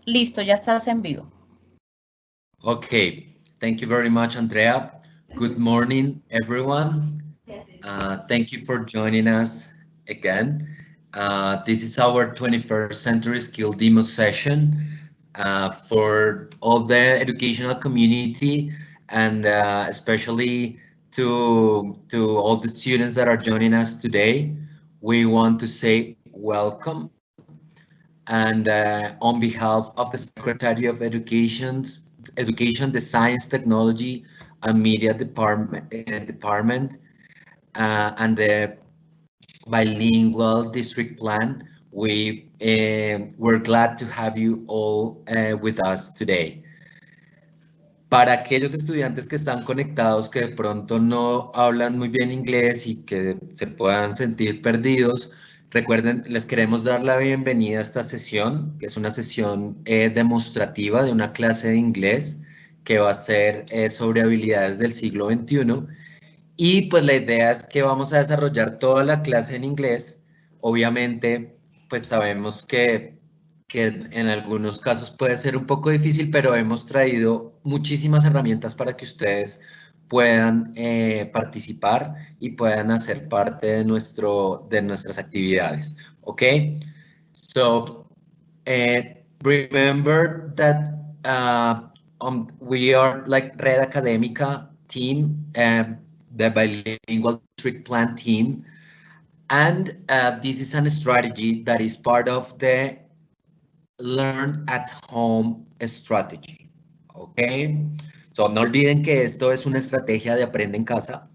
Listo, ya estás en vivo. Okay, thank you very much, Andrea. Good morning, everyone. Thank you for joining us again. This is our 21st Century Skill Demo session for all the educational community and especially to all the students that are joining us today. We want to say welcome and on behalf of the Secretary of Education, the Science, Technology, and Media Department and the Bilingual District Plan, we're glad to have you all with us today. Para aquellos estudiantes que están conectados, que de pronto no hablan muy bien inglés y que se puedan sentir perdidos, recuerden, les queremos dar la bienvenida a esta sesión, que es una sesión demostrativa de una clase de inglés que va a ser sobre habilidades del siglo XXI. Y pues la idea es que vamos a desarrollar toda la clase en inglés. Obviamente, pues sabemos que en algunos casos puede ser un poco difícil, pero hemos traído muchísimas herramientas para que ustedes puedan participar y puedan hacer parte de nuestras actividades. ¿Ok? So, remember that we are like Red Academica team, the bilingual district plan team, and this is a strategy that is part of the Learn at Home Strategy. Okay, so no olviden que esto es una estrategia de aprende en casa.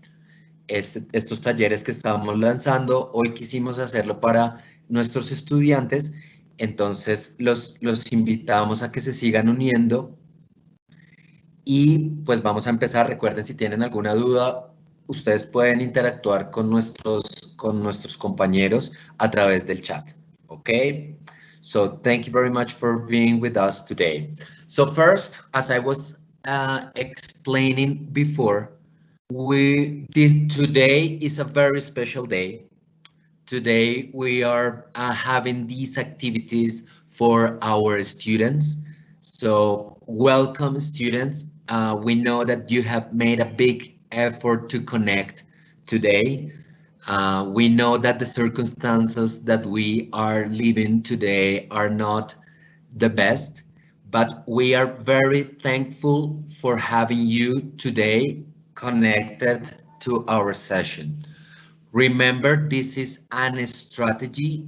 Estos talleres que estamos lanzando, hoy quisimos hacerlo para nuestros estudiantes, entonces los invitamos a que se sigan uniendo y pues vamos a empezar. Recuerden, si tienen alguna duda, ustedes pueden interactuar con nuestros compañeros a través del chat, ¿ok? So thank you very much for being with us today. So first, as I was explaining before, today is a very special day. Today we are having these activities for our students. So welcome, students. We know that you have made a big effort to connect today. We know that the circumstances that we are living today are not the best, but we are very thankful for having you today connected to our session. Remember, this is a strategy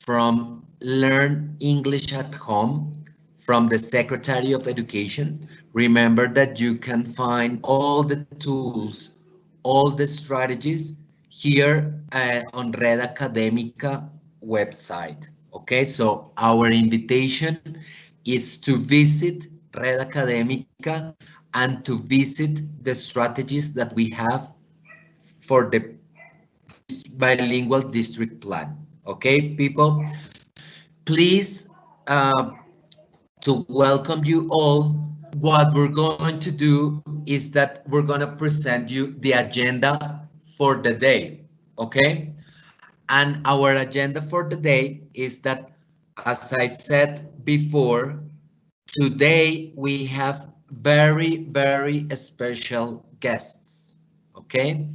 from Learn English at Home from the Secretary of Education. Remember that you can find all the tools, all the strategies here on Red Academica website. Okay, so our invitation is to visit Red Academica and to visit the strategies that we have for the bilingual district plan. Okay, people, please, to welcome you all, what we're going to do is that we're going to present you the agenda for the day. Okay, and our agenda for the day is that, as I said before, today we have very special guests. Okay,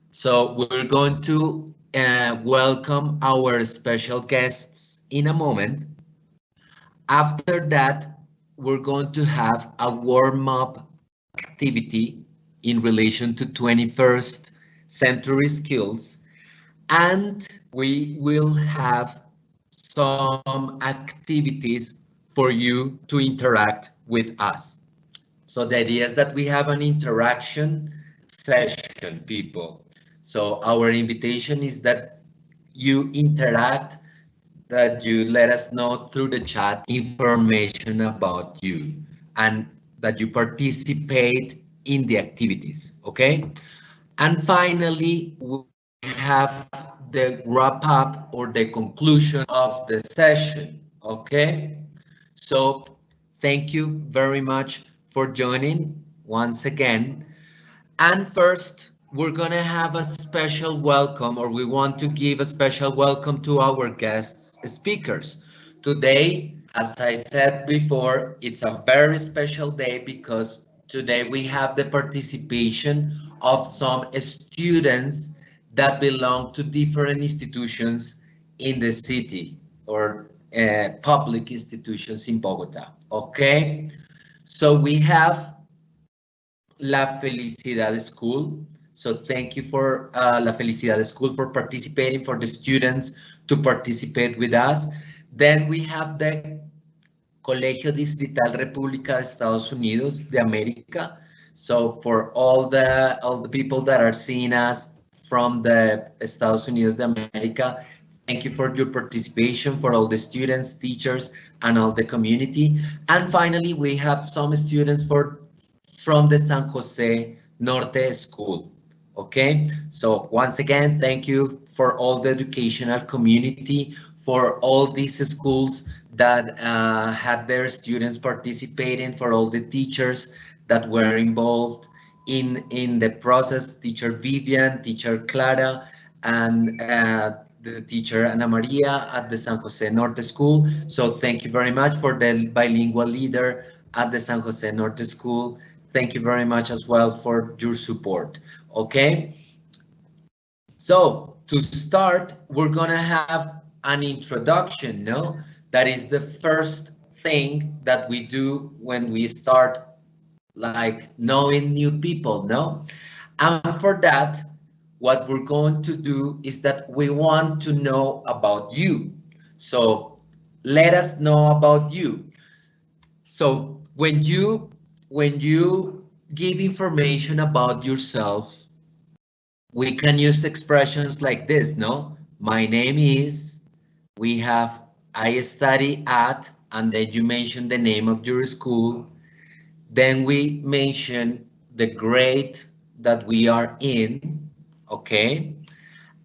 so we're going to welcome our special guests in a moment. After that, we're going to have a warm-up activity in relation to 21st century skills, and we will have some activities for you to interact with us. So the idea is that we have an interaction session, people. So our invitation is that you interact, that you let us know through the chat information about you, and that you participate in the activities, okay? And finally, we have the wrap up or the conclusion of the session, okay? So thank you very much for joining once again. And first, we're gonna have a special welcome, or we want to give a special welcome to our guest speakers. Today, As I said before, it's a very special day because today we have the participation of some students that belong to different institutions in the city or public institutions in Bogota. Okay, so we have La Felicidad School. So thank you for La Felicidad School for participating, for the students to participate with us. Then we have the Colegio Distrital República de Estados Unidos de América. So for all the people that are seeing us from the Estados Unidos de América, thank you for your participation, for all the students, teachers, and all the community. And finally, we have some students from the San Jose Norte School. Okay, so once again, thank you for all the educational community, for all these schools that had their students participating, for all the teachers that were involved in the process, teacher Vivian, teacher Clara, and the teacher Ana Maria at the San Jose Norte School. So thank you very much for the bilingual leader at the San Jose Norte School. Thank you very much as well for your support. Okay, so to start, we're gonna have an introduction, no? That is the first thing that we do when we start like knowing new people, no? And for that, what we're going to do is that we want to know about you. So let us know about you. So when you give information about yourself, we can use expressions like this, no? My name is, we have, I study at, and then you mention the name of your school. Then we mention the grade that we are in, okay?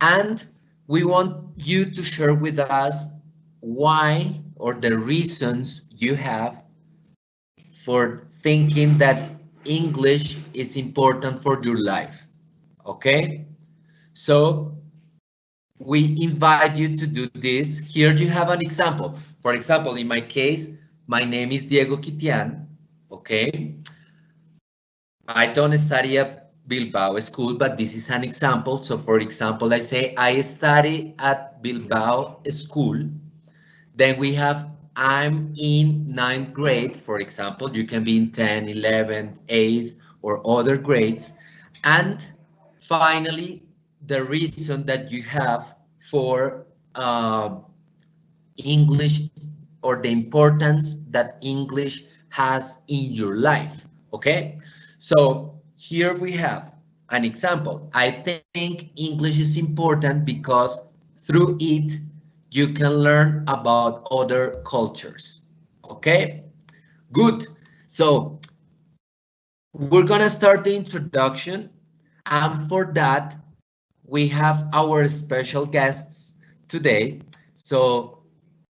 And we want you to share with us why or the reasons you have for thinking that English is important for your life, okay? So we invite you to do this. Here you have an example. For example, in my case, my name is Diego Kitian, okay? I don't study at Bilbao School, but this is an example. So for example, I say I study at Bilbao School. Then we have I'm in 9th grade, for example. You can be in 10, 11, 8th, or other grades. And finally, the reason that you have for English or the importance that English has in your life. Okay, so here we have an example. I think English is important because through it you can learn about other cultures. Okay, good. So we're gonna start the introduction, and for that we have our special guests today. So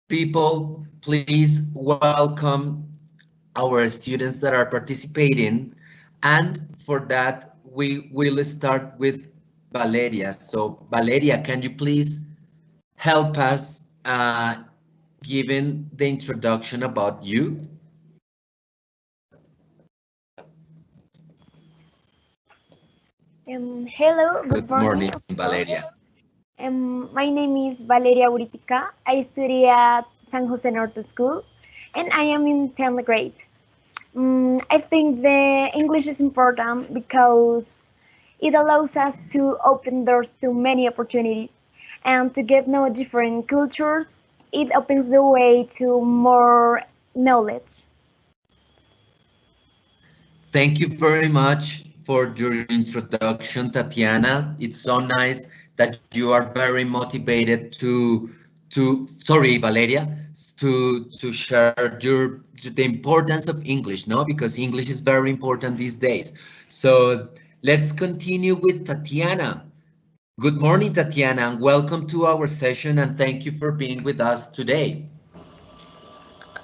people, please welcome our students that are participating. And for that, we will start with Valeria. So Valeria, can you please help us giving the introduction about you? Hello, good Good morning. morning, Valeria. My name is Valeria Uritica. I study at San Jose Norte School and I am in 10th grade. I think the English is important because it allows us to open doors to many opportunities and to get know different cultures. It opens the way to more knowledge. Thank you very much for your introduction, Tatiana. It's so nice that you are very motivated sorry, Valeria, to share the importance of English, no? Because English is very important these days. So let's continue with Tatiana. Good morning, Tatiana, and welcome to our session, and thank you for being with us today.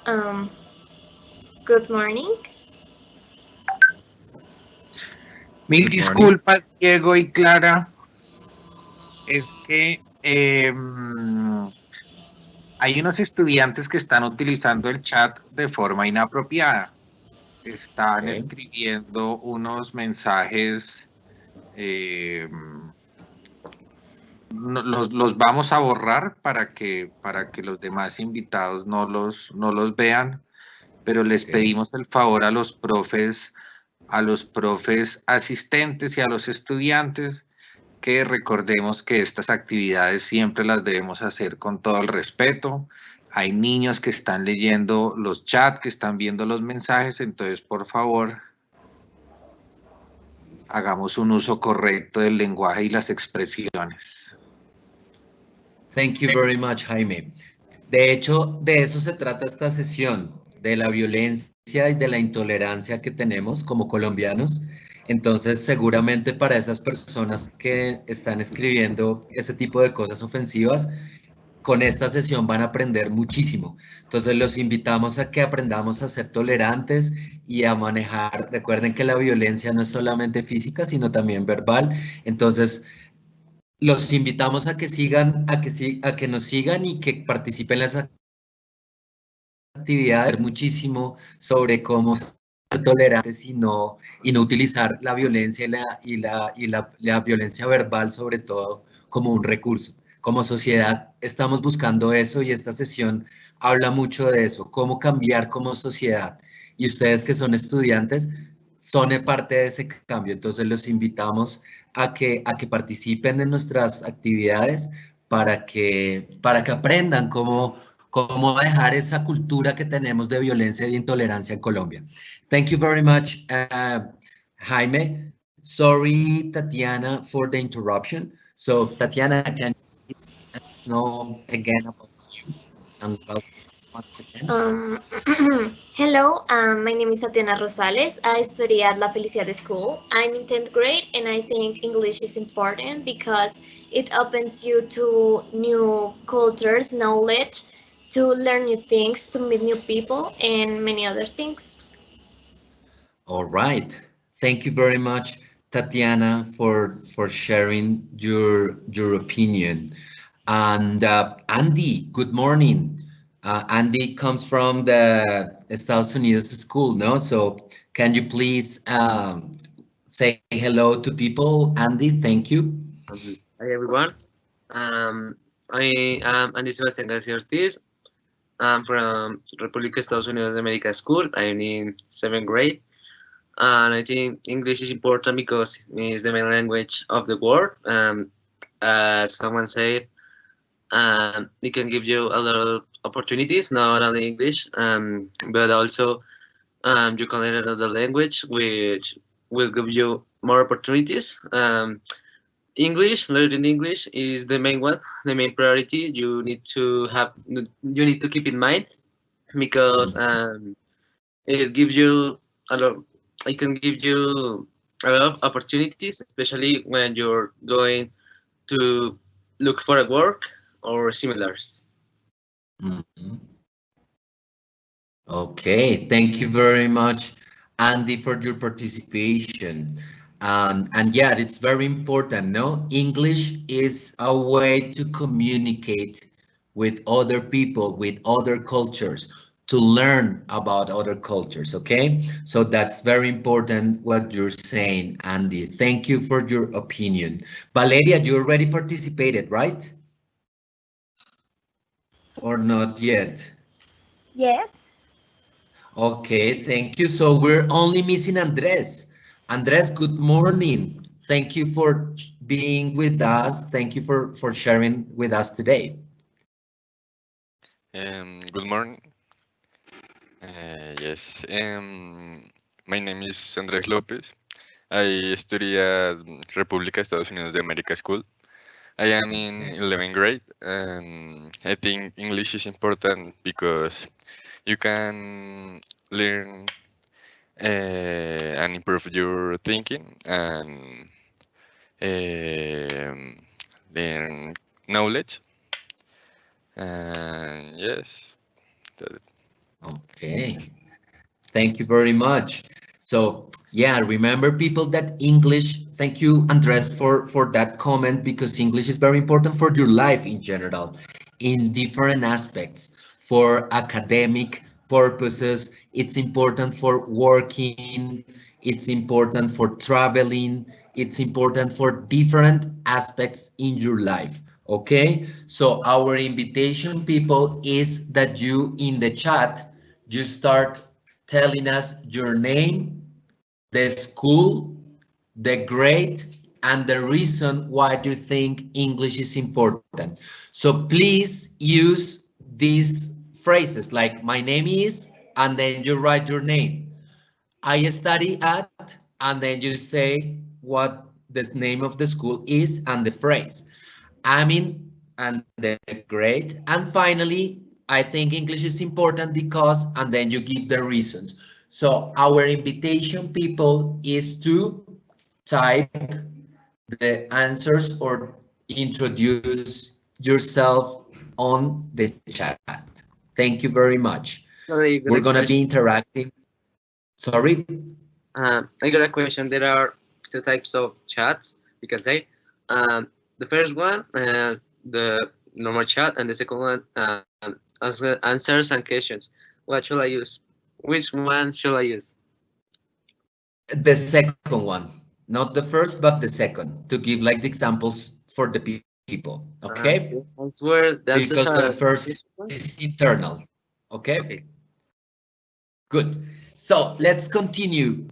Um, Good morning. Mil Good morning. disculpas, Diego y Clara. Es que hay unos estudiantes que están utilizando el chat de forma inapropiada. Están escribiendo unos mensajes, los vamos a borrar para que los demás invitados no los vean, pero les pedimos el favor a los profes asistentes y a los estudiantes que recordemos que estas actividades siempre las debemos hacer con todo el respeto. Hay niños que están leyendo los chats, que están viendo los mensajes, entonces por favor hagamos un uso correcto del lenguaje y las expresiones. Thank you very much, Jaime. De hecho, de eso se trata esta sesión, de la violencia y de la intolerancia que tenemos como colombianos. Entonces, seguramente para esas personas que están escribiendo ese tipo de cosas ofensivas, con esta sesión van a aprender muchísimo. Entonces, los invitamos a que aprendamos a ser tolerantes y a manejar. Recuerden que la violencia no es solamente física, sino también verbal. Entonces, los invitamos a que sigan, a que nos sigan y que participen en las actividades muchísimo sobre cómo ser tolerantes y no utilizar la violencia la violencia verbal sobre todo como un recurso. Como sociedad estamos buscando eso y esta sesión habla mucho de eso, cómo cambiar como sociedad. Y ustedes que son estudiantes son parte de ese cambio, entonces los invitamos a que participen en nuestras actividades para que aprendan cómo dejar esa cultura que tenemos de violencia y de intolerancia en Colombia. Thank you very much, Jaime. Sorry, Tatiana, for the interruption. So, Tatiana, can you know again about you and welcome once again? Hello, my name is Tatiana Rosales. I study at La Felicidad School. I'm in 10th grade and I think English is important because it opens you to new cultures, knowledge, to learn new things, to meet new people, and many other things. All right. Thank you very much, Tatiana, for sharing your opinion. And Andy, good morning. Andy comes from the Estados Unidos school, no? So can you please say hello to people? Andy, thank you. Hi everyone. I am Andy Sebastián García Ortiz. I'm from República Estados Unidos de América School. I'm in 7th grade. And I think English is important because it's the main language of the world. As someone said, it can give you a lot of opportunities, not only English, but also you can learn another language, which will give you more opportunities. English, learning English is the main one, the main priority. You need to keep in mind because it gives you a lot. It can give you a lot of opportunities, especially when you're going to look for a work or similars. Okay, thank you very much, Andy, for your participation. And yeah, it's very important, no? English is a way to communicate with other people, with other cultures, to learn about other cultures, okay? So that's very important what you're saying, Andy. Thank you for your opinion. Valeria, you already participated, right? Or not yet? Yes. Okay, thank you. So we're only missing Andres. Andres, good morning. Thank you for being with us. Thank you for sharing with us today. Good morning. Yes, my name is Andrés Lopez. I study at República Estados Unidos de América School. I am in 11th grade, and I think English is important because you can learn and improve your thinking and learn knowledge. And yes, that's it. Okay, thank you very much. So yeah, remember people that English, thank you Andres for that comment because English is very important for your life in general. in different aspects. For academic purposes, it's important for working, it's important for traveling, it's important for different aspects in your life. Okay, so our invitation, people, is that you in the chat, you start telling us your name, the school, the grade, and the reason why you think English is important. So please use these phrases like my name is, and then you write your name. I study at, and then you say what the name of the school is and the phrase. I mean, and the grade. And finally, I think English is important because, and then you give the reasons. So our invitation, people, is to type the answers or introduce yourself on the chat. Thank you very much. Sorry, We're gonna be interacting. Sorry? I got a question. There are two types of chats, you can say. The first one, the normal chat, and the second one, answers and questions. What should I use? Which one should I use? The second one, not the first, but the second, to give like the examples for the people, okay? Because the first is internal, okay? Good. So let's continue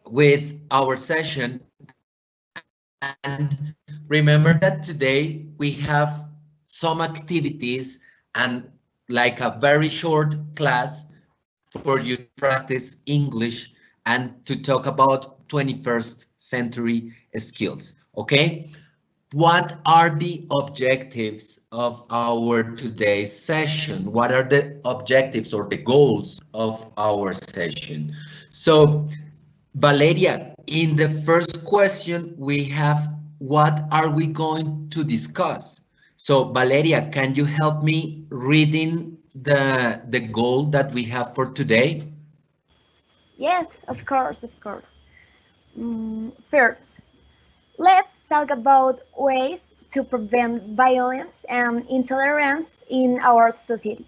with our session. And remember that today we have some activities and like a very short class for you to practice English and to talk about 21st century skills, okay? What are the objectives of our today's session? What are the objectives or the goals of our session? So, Valeria, in the first question, we have what are we going to discuss? So, Valeria, can you help me reading the goal that we have for today? Yes, of course, of course. First, let's talk about ways to prevent violence and intolerance in our society.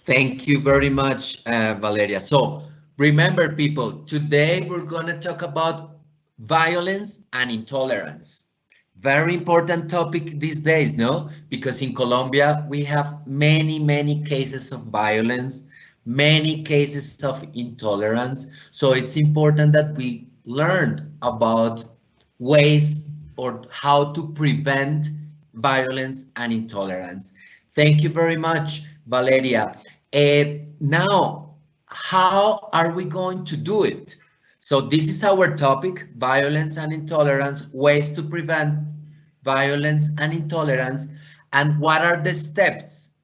Thank you very much, Valeria. So remember, people, today we're going to talk about violence and intolerance. Very important topic these days, no? Because in Colombia, we have many cases of violence, many cases of intolerance. So it's important that we learn about ways or how to prevent violence and intolerance. Thank you very much, Valeria. Now, how are we going to do it? So this is our topic, violence and intolerance, ways to prevent violence and intolerance, and what are the steps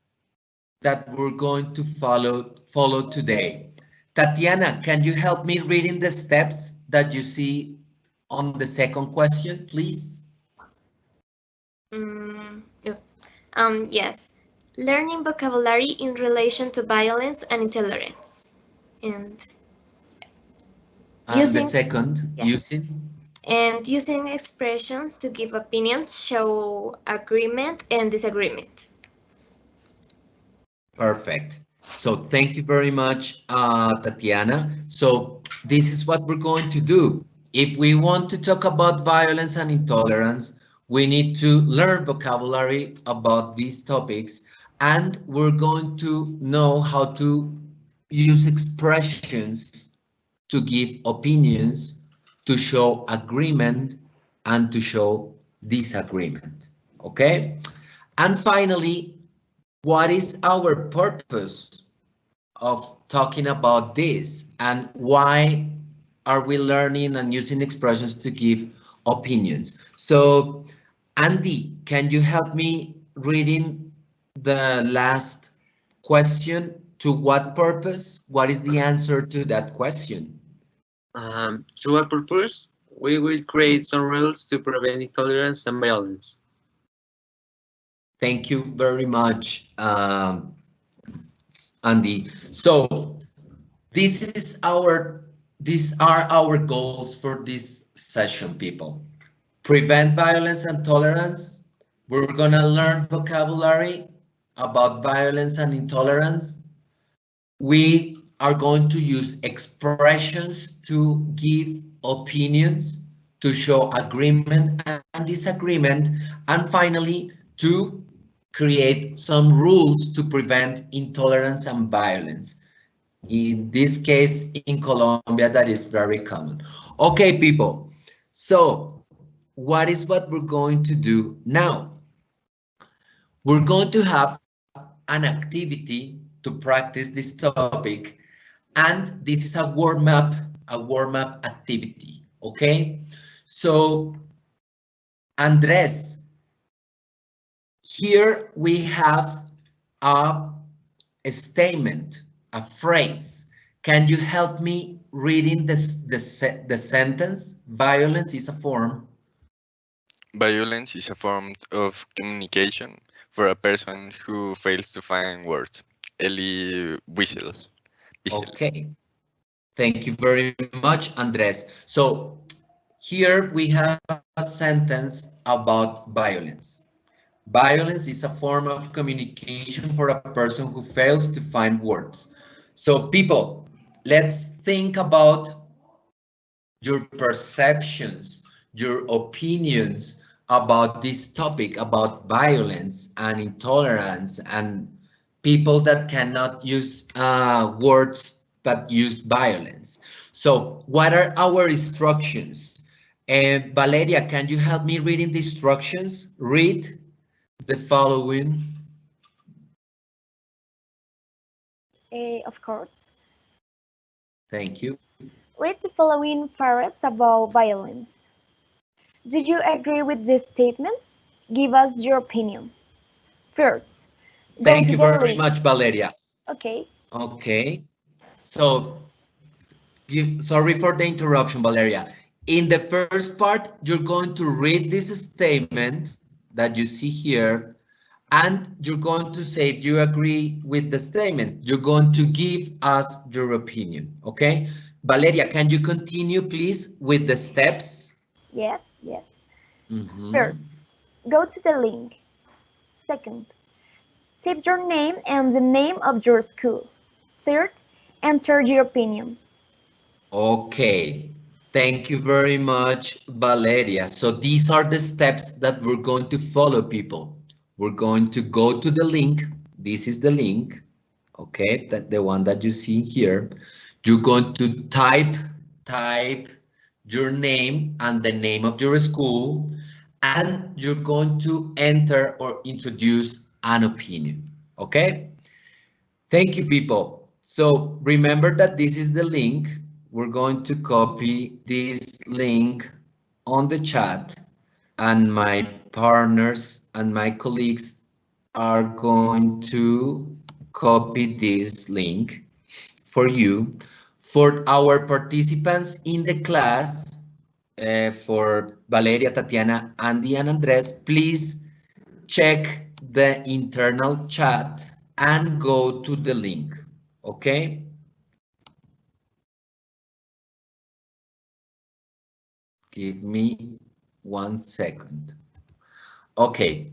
that we're going to follow today. Tatiana, can you help me reading the steps that you see on the second question, please? Yes. Learning vocabulary in relation to violence and intolerance. And using, the second, yes. using expressions to give opinions, show agreement and disagreement. Perfect. So thank you very much, Tatiana. So this is what we're going to do. If we want to talk about violence and intolerance, we need to learn vocabulary about these topics, and we're going to know how to use expressions to give opinions, to show agreement, and to show disagreement. Okay? And finally, what is our purpose of talking about this, and why are we learning and using expressions to give opinions? So, Andy, can you help me reading the last question? To what purpose? What is the answer to that question? To what purpose? We will create some rules to prevent intolerance and violence. Thank you very much, Andy. So these are our goals for this session, people. Prevent violence and tolerance, We're gonna learn vocabulary about violence and intolerance. We are going to use expressions to give opinions, to show agreement and disagreement, and finally to create some rules to prevent intolerance and violence. In this case, in Colombia, that is very common. Okay, people, so what we're going to do now? We're going to have an activity to practice this topic, and this is a warm-up activity, okay? So, Andres, here we have a statement, a phrase. Can you help me reading the sentence? Violence is a form. Violence is a form of communication for a person who fails to find words. Ellie Whistle. Okay. Thank you very much, Andres. So here we have a sentence about violence. Violence is a form of communication for a person who fails to find words. So people, let's think about your perceptions, your opinions about this topic, about violence and intolerance and people that cannot use words but use violence. So what are our instructions? Valeria, can you help me reading the instructions? Read the following. Of course. Thank you. Read the following paragraphs about violence. Do you agree with this statement? Give us your opinion. First, Thank you very much, Valeria. Okay. Okay. So, sorry for the interruption, Valeria. In the first part, you're going to read this statement that you see here, and you're going to say if you agree with the statement. You're going to give us your opinion, okay? Valeria, can you continue, please, with the steps? Yes. First, go to the link. Second, type your name and the name of your school. Third, enter your opinion. Okay, thank you very much, Valeria. So these are the steps that we're going to follow, people. We're going to go to the link. This is the link, okay, the one that you see here. You're going to type your name and the name of your school, and you're going to enter or introduce an opinion, okay? Thank you, people. So remember that this is the link. We're going to copy this link on the chat, and my partners and my colleagues are going to copy this link for you. For our participants in the class, for Valeria, Tatiana, Andy, and Andres, please check the internal chat and go to the link, okay? Give me 1 second. Okay,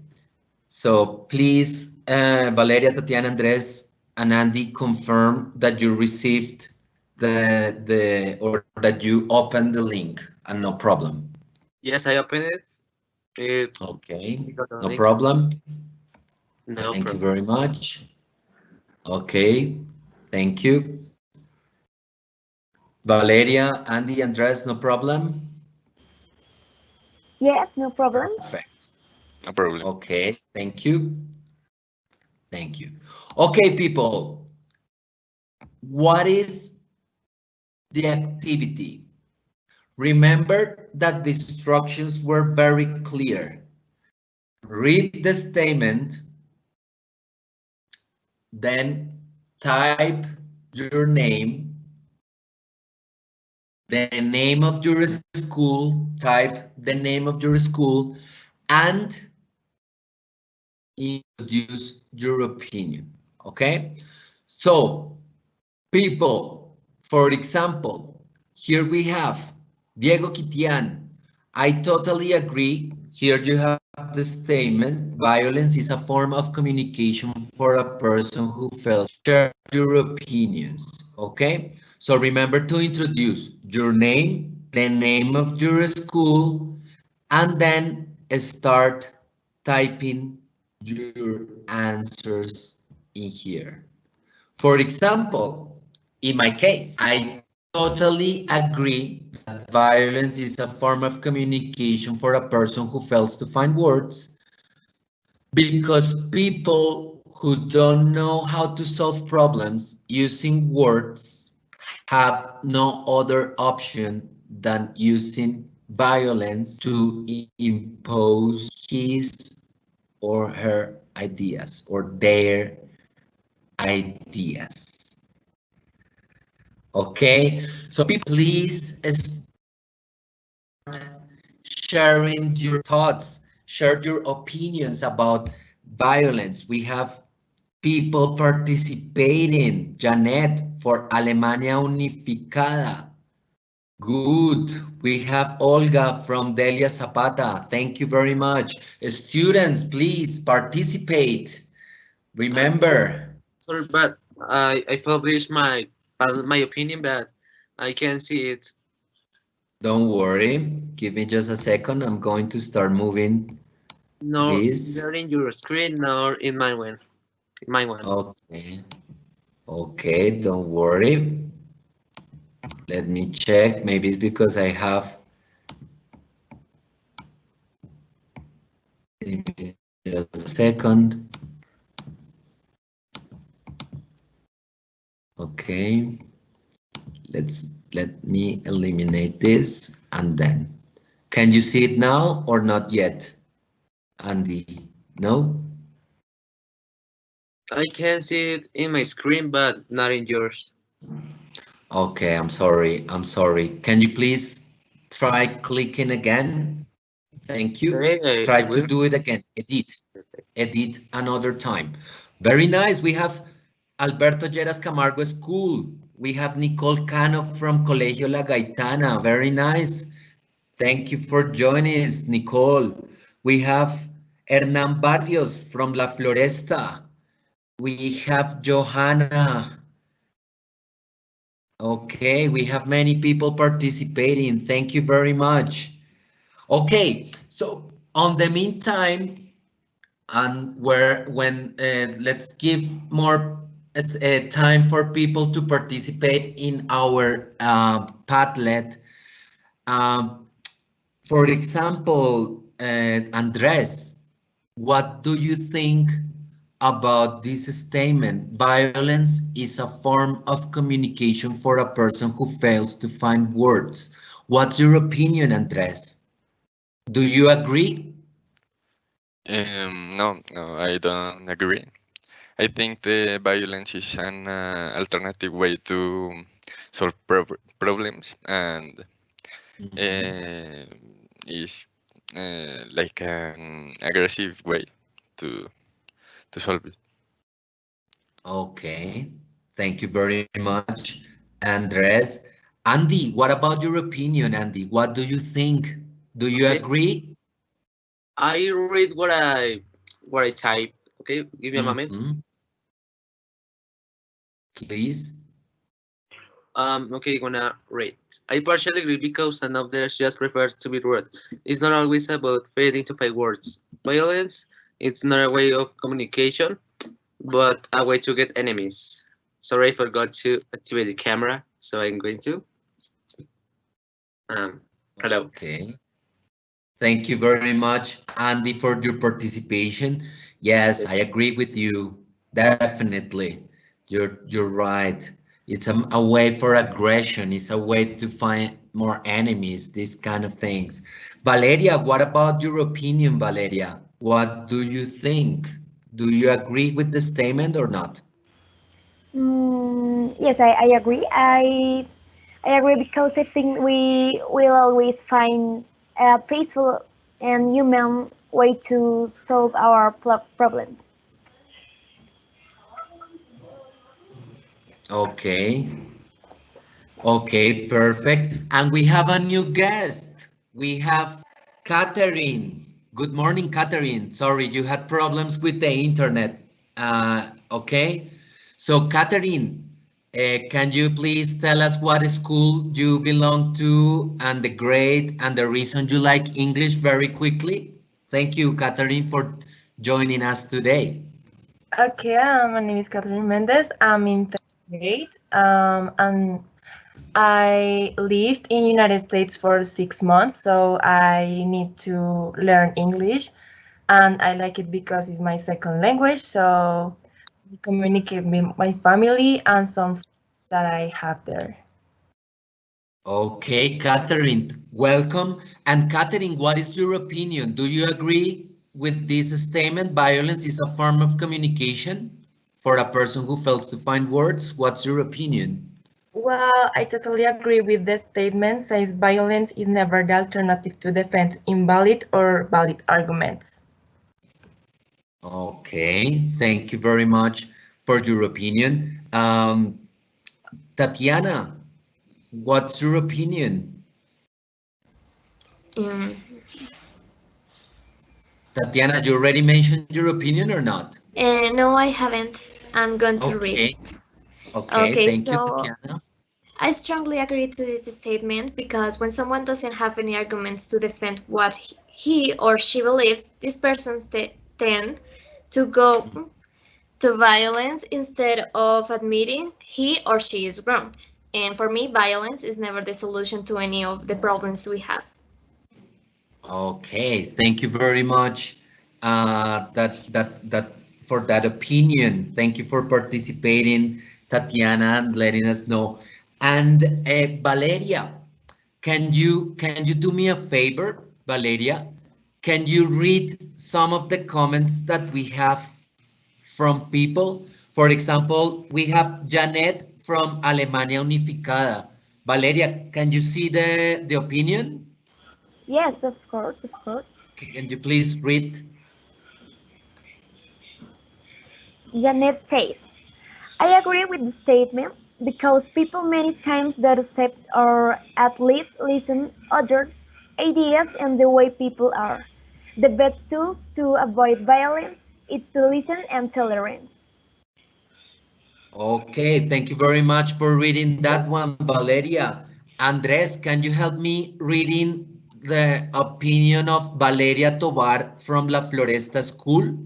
so please, Valeria, Tatiana, Andres, and Andy, confirm that you received or that you opened the link, and no problem. Yes, I opened it. Okay, no problem. No Thank problem. you very much. Okay, thank you. Valeria, Andy, Andres, no problem? Yes, no problem. Perfect. No problem. Okay, thank you. Thank you. Okay, people. What is the activity? Remember that the instructions were very clear. Read the statement, then type your name, the name of your school, type the name of your school, and introduce your opinion, okay? So, people, for example, here we have Diego Kitian. I totally agree. Here you have the statement, violence is a form of communication for a person who fails to share your opinions, okay? So remember to introduce your name, the name of your school, and then start typing your answers in here. For example, in my case, I totally agree that violence is a form of communication for a person who fails to find words, because people who don't know how to solve problems using words have no other option than using violence to impose his or her ideas or their ideas. Okay, so please start sharing your thoughts, share your opinions about violence. We have people participating. Janet for Alemania Unificada. Good. We have Olga from Delia Zapata. Thank you very much. Students, please participate. Remember. Sorry, but I published my opinion, but I can't see it. Don't worry. Give me just a second. I'm going to start moving this. Neither in your screen nor in my one. Okay. Okay, don't worry. Let me check. Maybe it's because I have. Just a second. Okay. Let me eliminate this and then. Can you see it now or not yet, Andy? No? I can see it in my screen, but not in yours. Okay, I'm sorry. I'm sorry. Can you please try clicking again? Thank you. Okay, Try I to will. do it again. Edit another time. Very nice. We have Alberto Lleras Camargo School. We have Nicole Cano from Colegio La Gaitana. Very nice. Thank you for joining us, Nicole. We have Hernan Barrios from La Floresta. We have Johanna. Okay, we have many people participating. Thank you very much. Okay, so on the meantime, and let's give more time for people to participate in our Padlet. For example, Andres, what do you think about this statement? Violence is a form of communication for a person who fails to find words. What's your opinion, Andres? Do you agree? No, I don't agree. I think the violence is an alternative way to solve problems, and is like an aggressive way to solve it. Okay, thank you very much, Andres. Andy, what about your opinion, Andy? What do you think? Do you Okay. agree? I read what I type. Okay, give me a moment. Please. Okay, gonna read. I partially agree because some of them just refers to be rude. It's not always about failing to find words. Violence, it's not a way of communication, but a way to get enemies. Sorry, I forgot to activate the camera, so I'm going to. Hello. Okay. Thank you very much, Andy, for your participation. Yes, I agree with you. Definitely. You're right. It's a way for aggression. It's a way to find more enemies, these kind of things. Valeria, what about your opinion, Valeria? What do you think? Do you agree with the statement or not? Yes, I agree. I agree because I think we will always find a peaceful and human way to solve our problems. Okay. Okay, perfect. And we have a new guest. We have Catherine. Good morning, Catherine. Sorry, you had problems with the internet. Okay. So, Catherine, can you please tell us what school you belong to and the grade and the reason you like English very quickly? Thank you, Catherine, for joining us today. Okay, my name is Catherine Mendez. I'm in 10th grade, and I lived in United States for 6 months, so I need to learn English, and I like it because it's my second language. So I communicate with my family and some friends that I have there. Okay, Catherine, welcome. And Catherine, what is your opinion? Do you agree with this statement? Violence is a form of communication for a person who fails to find words. What's your opinion? Well, I totally agree with the statement says violence is never the alternative to defend invalid or valid arguments. Okay, thank you very much for your opinion. Tatiana, what's your opinion? Um, Tatiana, you already mentioned your opinion or not? no, I haven't. I'm going to read Okay, it. okay, Okay, thank you, so Tatiana. I strongly agree to this statement because when someone doesn't have any arguments to defend what he or she believes, this person tend to go to violence instead of admitting he or she is wrong. And for me, violence is never the solution to any of the problems we have. Okay, thank you very much. That for that opinion. Thank you for participating, Tatiana, and letting us know. And Valeria, can you do me a favor, Valeria? Can you read some of the comments that we have from people? For example, we have Janet from Alemania Unificada. Valeria, can you see the opinion? Yes, of course, of course. Can you please read? Janet says, I agree with the statement because people many times don't accept or at least listen others' ideas and the way people are. The best tools to avoid violence is to listen and tolerance. Okay, thank you very much for reading that one, Valeria. Andres, can you help me reading the opinion of Valeria Tobar from La Floresta School?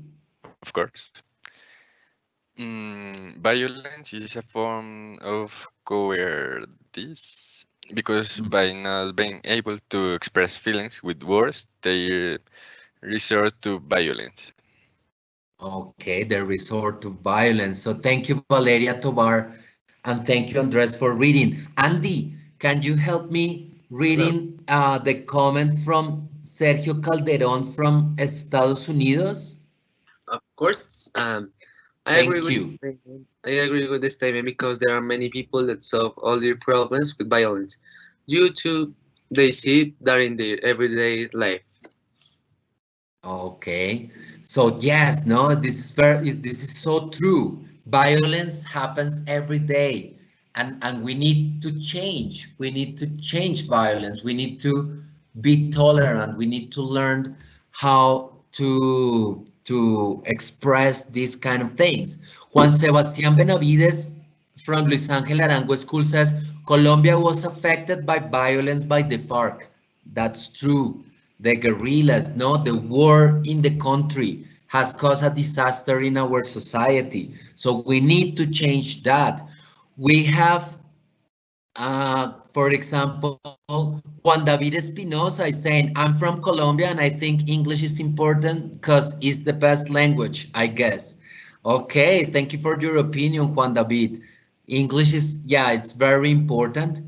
Of course. Violence is a form of cowardice because by not being able to express feelings with words, they resort to violence. Okay, they resort to violence. So thank you, Valeria Tobar, and thank you, Andres, for reading. Andy, can you help me Hello. reading the comment from Sergio Calderon from Estados Unidos? Of course. I agree Thank with you. the statement. I agree with the statement because there are many people that solve all their problems with violence due to they see that in their everyday life. Okay, so yes, no, this is so true. Violence happens every day, and we need to change. We need to change violence. We need to be tolerant. We need to learn how to express these kind of things. Juan Sebastián Benavides from Luis Ángel Arango School says Colombia was affected by violence by the FARC. That's true. The guerrillas, no, the war in the country has caused a disaster in our society. So we need to change that. We have, for example, Juan David Espinosa is saying, I'm from Colombia and I think English is important because it's the best language, I guess. Okay, thank you for your opinion, Juan David. English is, yeah, it's very important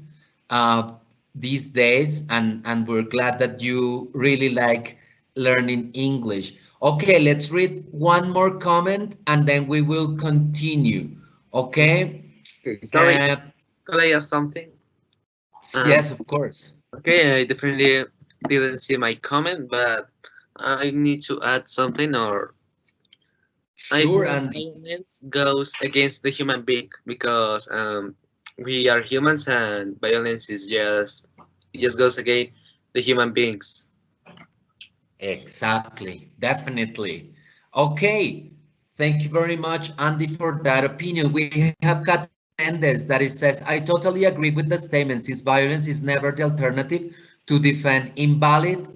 uh, these days, and we're glad that you really like learning English. Okay, let's read one more comment and then we will continue. Okay. Okay, sorry, Uh, can I ask something? yes, of course. Okay, I definitely didn't see my comment, but I need to add something, or I Sure, think Andy. violence goes against the human being because we are humans and violence is just it just goes against the human beings. Exactly, definitely. Okay, thank you very much, Andy, for that opinion. We have Kat Mendes that it says, I totally agree with the statement since violence is never the alternative to defend invalid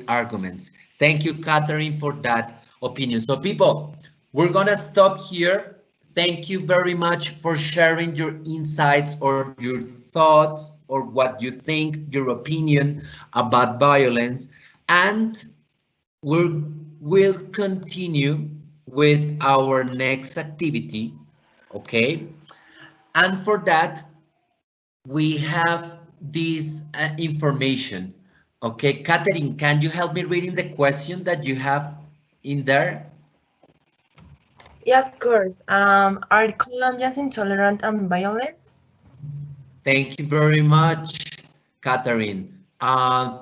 arguments. Thank you, Catherine, for that opinion. So people, we're gonna stop here. Thank you very much for sharing your insights or your thoughts or what you think, your opinion about violence. And we'll continue with our next activity, okay? And for that, we have this information. Okay, Catherine, can you help me reading the question that you have in there? Yeah, of course. Are Colombians intolerant and violent? Thank you very much, Catherine.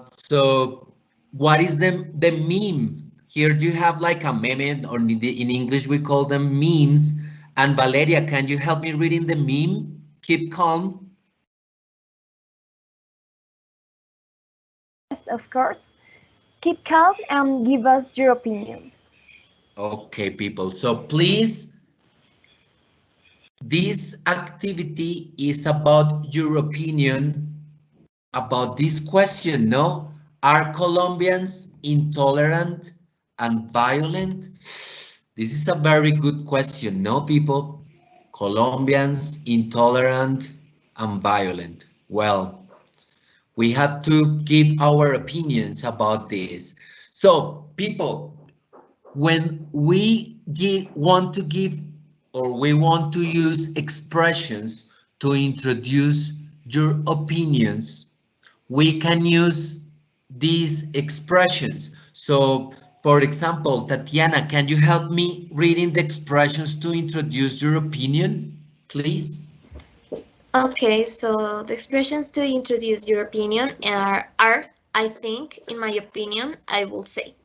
So what is the meme? Here you have like a meme, or in English we call them memes. And Valeria, can you help me reading the meme? Keep calm. Yes, of course. Keep calm and give us your opinion. Okay, people. So please, this activity is about your opinion about this question, no? Are Colombians intolerant and violent? This is a very good question, no, people? Colombians intolerant and violent. Well, we have to give our opinions about this. So, people, when we want to give or we want to use expressions to introduce your opinions, we can use these expressions. So, for example, Tatiana, can you help me reading the expressions to introduce your opinion, please? Okay, so the expressions to introduce your opinion are I think, in my opinion, I will say.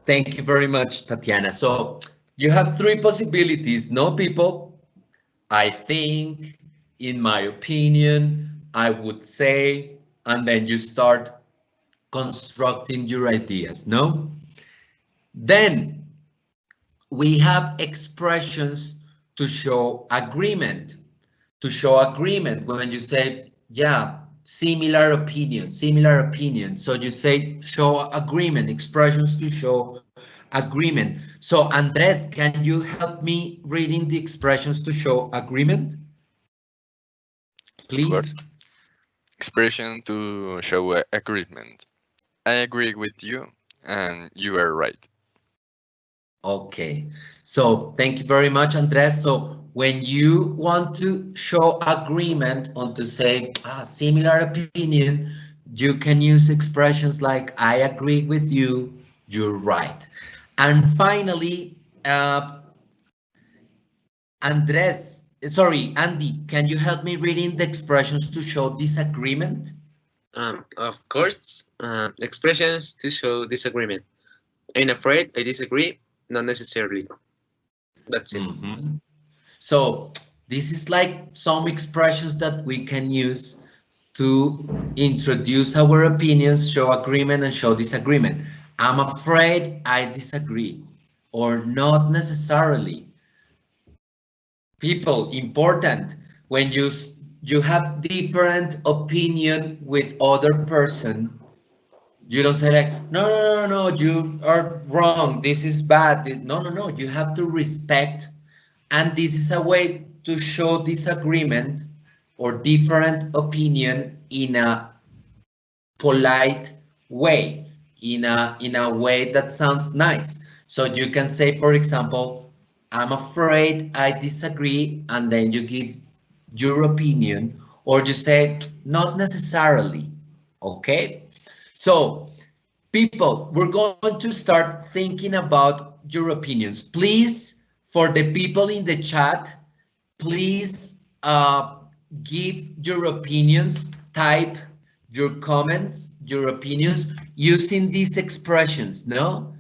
Thank you very much, Tatiana. So you have three possibilities, no, people? I think, in my opinion, I would say, and then you start constructing your ideas, no? Then we have expressions to show agreement. To show agreement when you say, yeah, similar opinion, similar opinion. So you say show agreement, expressions to show agreement. So Andres, can you help me reading the expressions to show agreement? Of course. Please. Expression to show agreement. I agree with you, and you are right. Okay, so thank you very much, Andres. So when you want to show agreement on to say similar opinion, you can use expressions like I agree with you, you're right. And finally, Andy, can you help me reading the expressions to show disagreement? Of course, expressions to show disagreement. I'm afraid I disagree, not necessarily. That's it. So this is like some expressions that we can use to introduce our opinions, show agreement and show disagreement. I'm afraid I disagree, or not necessarily. People, important, when you have different opinion with other person, you don't say like, no, no, no, no, you are wrong, this is bad. No, no, no, you have to respect. And this is a way to show disagreement or different opinion in a polite way, in a way that sounds nice. So you can say, for example, I'm afraid I disagree, and then you give your opinion, or you say not necessarily. Okay, so people, we're going to start thinking about your opinions. Please, for the people in the chat, please give your opinions, type your comments, your opinions using these expressions, no?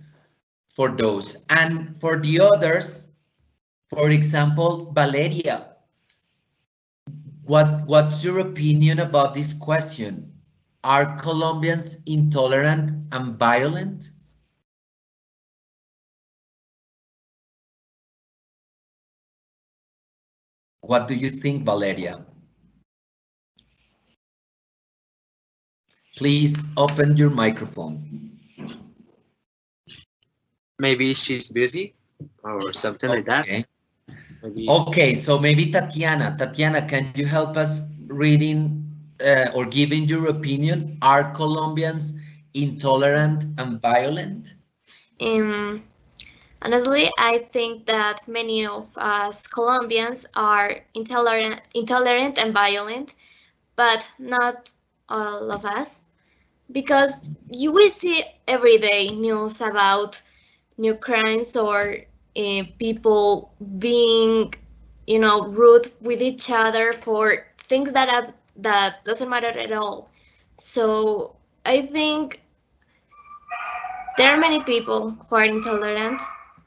For those. And for the others, for example, Valeria, what's your opinion about this question? Are Colombians intolerant and violent? What do you think, Valeria? Please open your microphone. Maybe she's busy or something like that. Maybe. Okay, so maybe Tatiana. Tatiana, can you help us reading or giving your opinion? Are Colombians intolerant and violent? Honestly, I think that many of us Colombians are intolerant and violent, but not all of us, because you will see every day news about new crimes or people being, rude with each other for things that doesn't matter at all. So I think there are many people who are intolerant,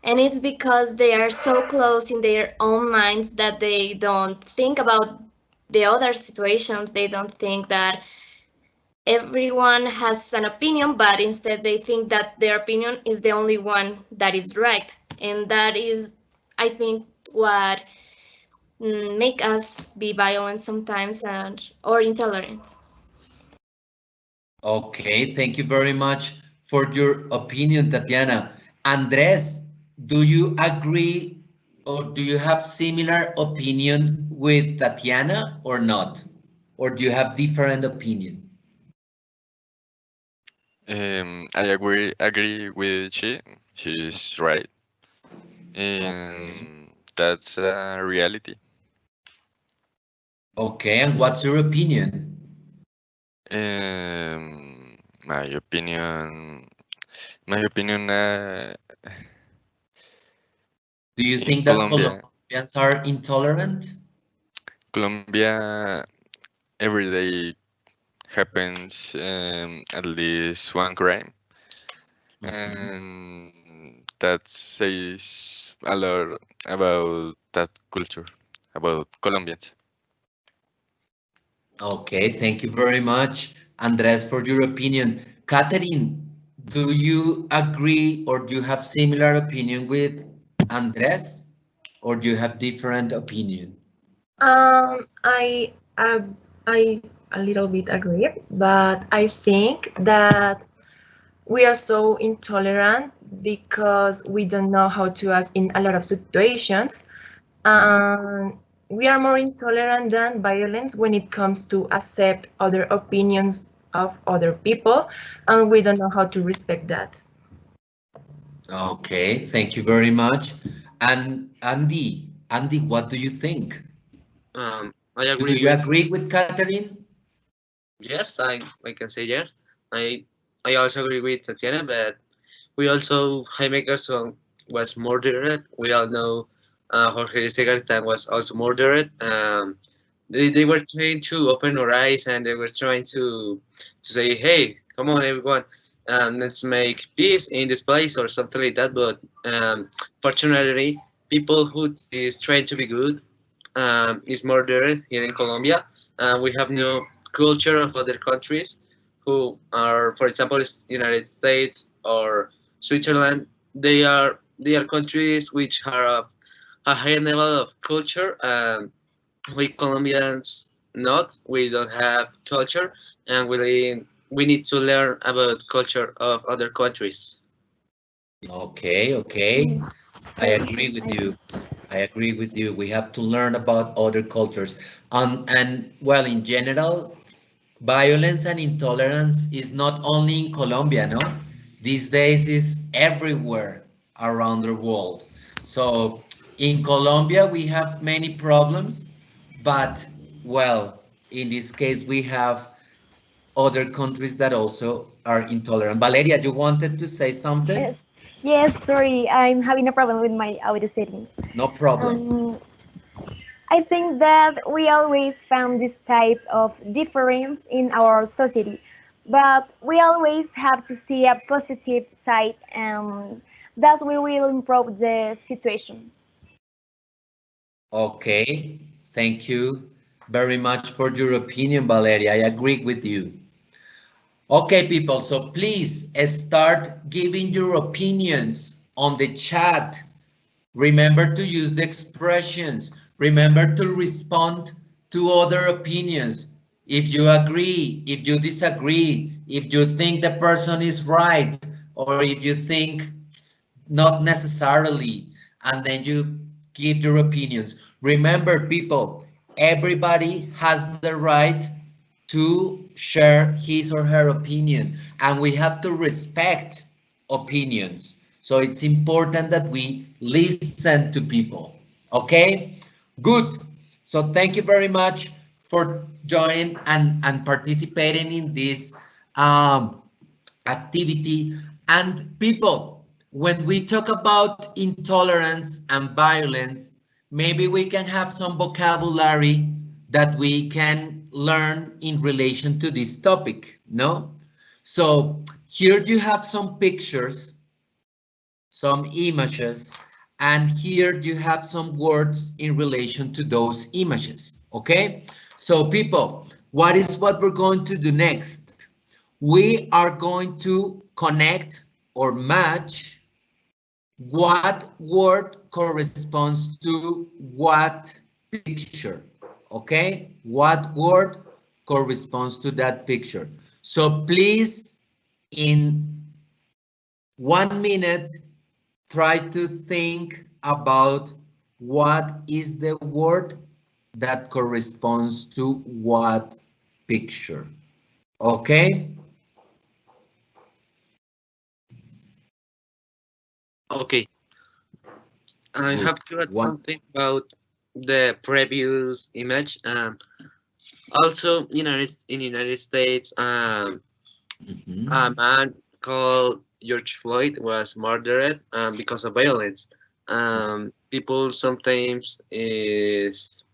and it's because they are so close in their own minds that they don't think about the other situations. They don't think that everyone has an opinion, but instead they think that their opinion is the only one that is right. And that is, I think, what make us be violent sometimes or intolerant. Okay, thank you very much for your opinion, Tatiana. Andres, do you agree or do you have similar opinion with Tatiana or not? Or do you have different opinion? I agree with she. She's right. Okay. That's a reality. Okay, and what's your opinion? My opinion. My opinion. Do you In think that Colombia, Colombians are intolerant? Colombia, every day happens at least one crime, and that says a lot about that culture, about Colombians. Okay, thank you very much, Andres, for your opinion. Catherine, do you agree or do you have similar opinion with Andres, or do you have different opinion? I a little bit agree, but I think that we are so intolerant because we don't know how to act in a lot of situations. And we are more intolerant than violent when it comes to accept other opinions of other people, and we don't know how to respect that. Okay, thank you very much. And Andy, what do you think? I Do agree you with. agree with Catherine? Yes, I can say yes. I also agree with Tatiana, but we also Jaime Garzón was murdered. We all know Jorge Segartan was also murdered. They were trying to open our eyes and they were trying to say, hey, come on, everyone, let's make peace in this place or something like that. But fortunately, people who is trying to be good is murdered here in Colombia. We have no culture of other countries who are, for example, United States or Switzerland. They are countries which have a high level of culture. We Colombians not. We don't have culture, and we need to learn about culture of other countries. Okay. I agree with you. I agree with you. We have to learn about other cultures. And well, in general, violence and intolerance is not only in Colombia, no? These days is everywhere around the world. So in Colombia, we have many problems, but well, in this case, we have other countries that also are intolerant. Valeria, you wanted to say something? Yes, yes, sorry, I'm having a problem with my audio settings. No problem. I think that we always found this type of difference in our society, but we always have to see a positive side, and that we will improve the situation. Okay, thank you very much for your opinion, Valeria. I agree with you. Okay, people, so please start giving your opinions on the chat. Remember to use the expressions. Remember to respond to other opinions. If you agree, if you disagree, if you think the person is right, or if you think not necessarily, and then you give your opinions. Remember, people, everybody has the right to share his or her opinion, and we have to respect opinions. So it's important that we listen to people. Okay, good. So thank you very much for joining and participating in this activity. And people, when we talk about intolerance and violence, maybe we can have some vocabulary that we can learn in relation to this topic, no? So here you have some pictures, some images, and here you have some words in relation to those images, okay? So people, what we're going to do next? We are going to connect or match what word corresponds to what picture, okay? What word corresponds to that picture. So please, in 1 minute, try to think about what is the word that corresponds to what picture, okay? Okay, I Good. have to add something about the previous image. Also, in United States, a man called George Floyd was murdered because of violence. People sometimes is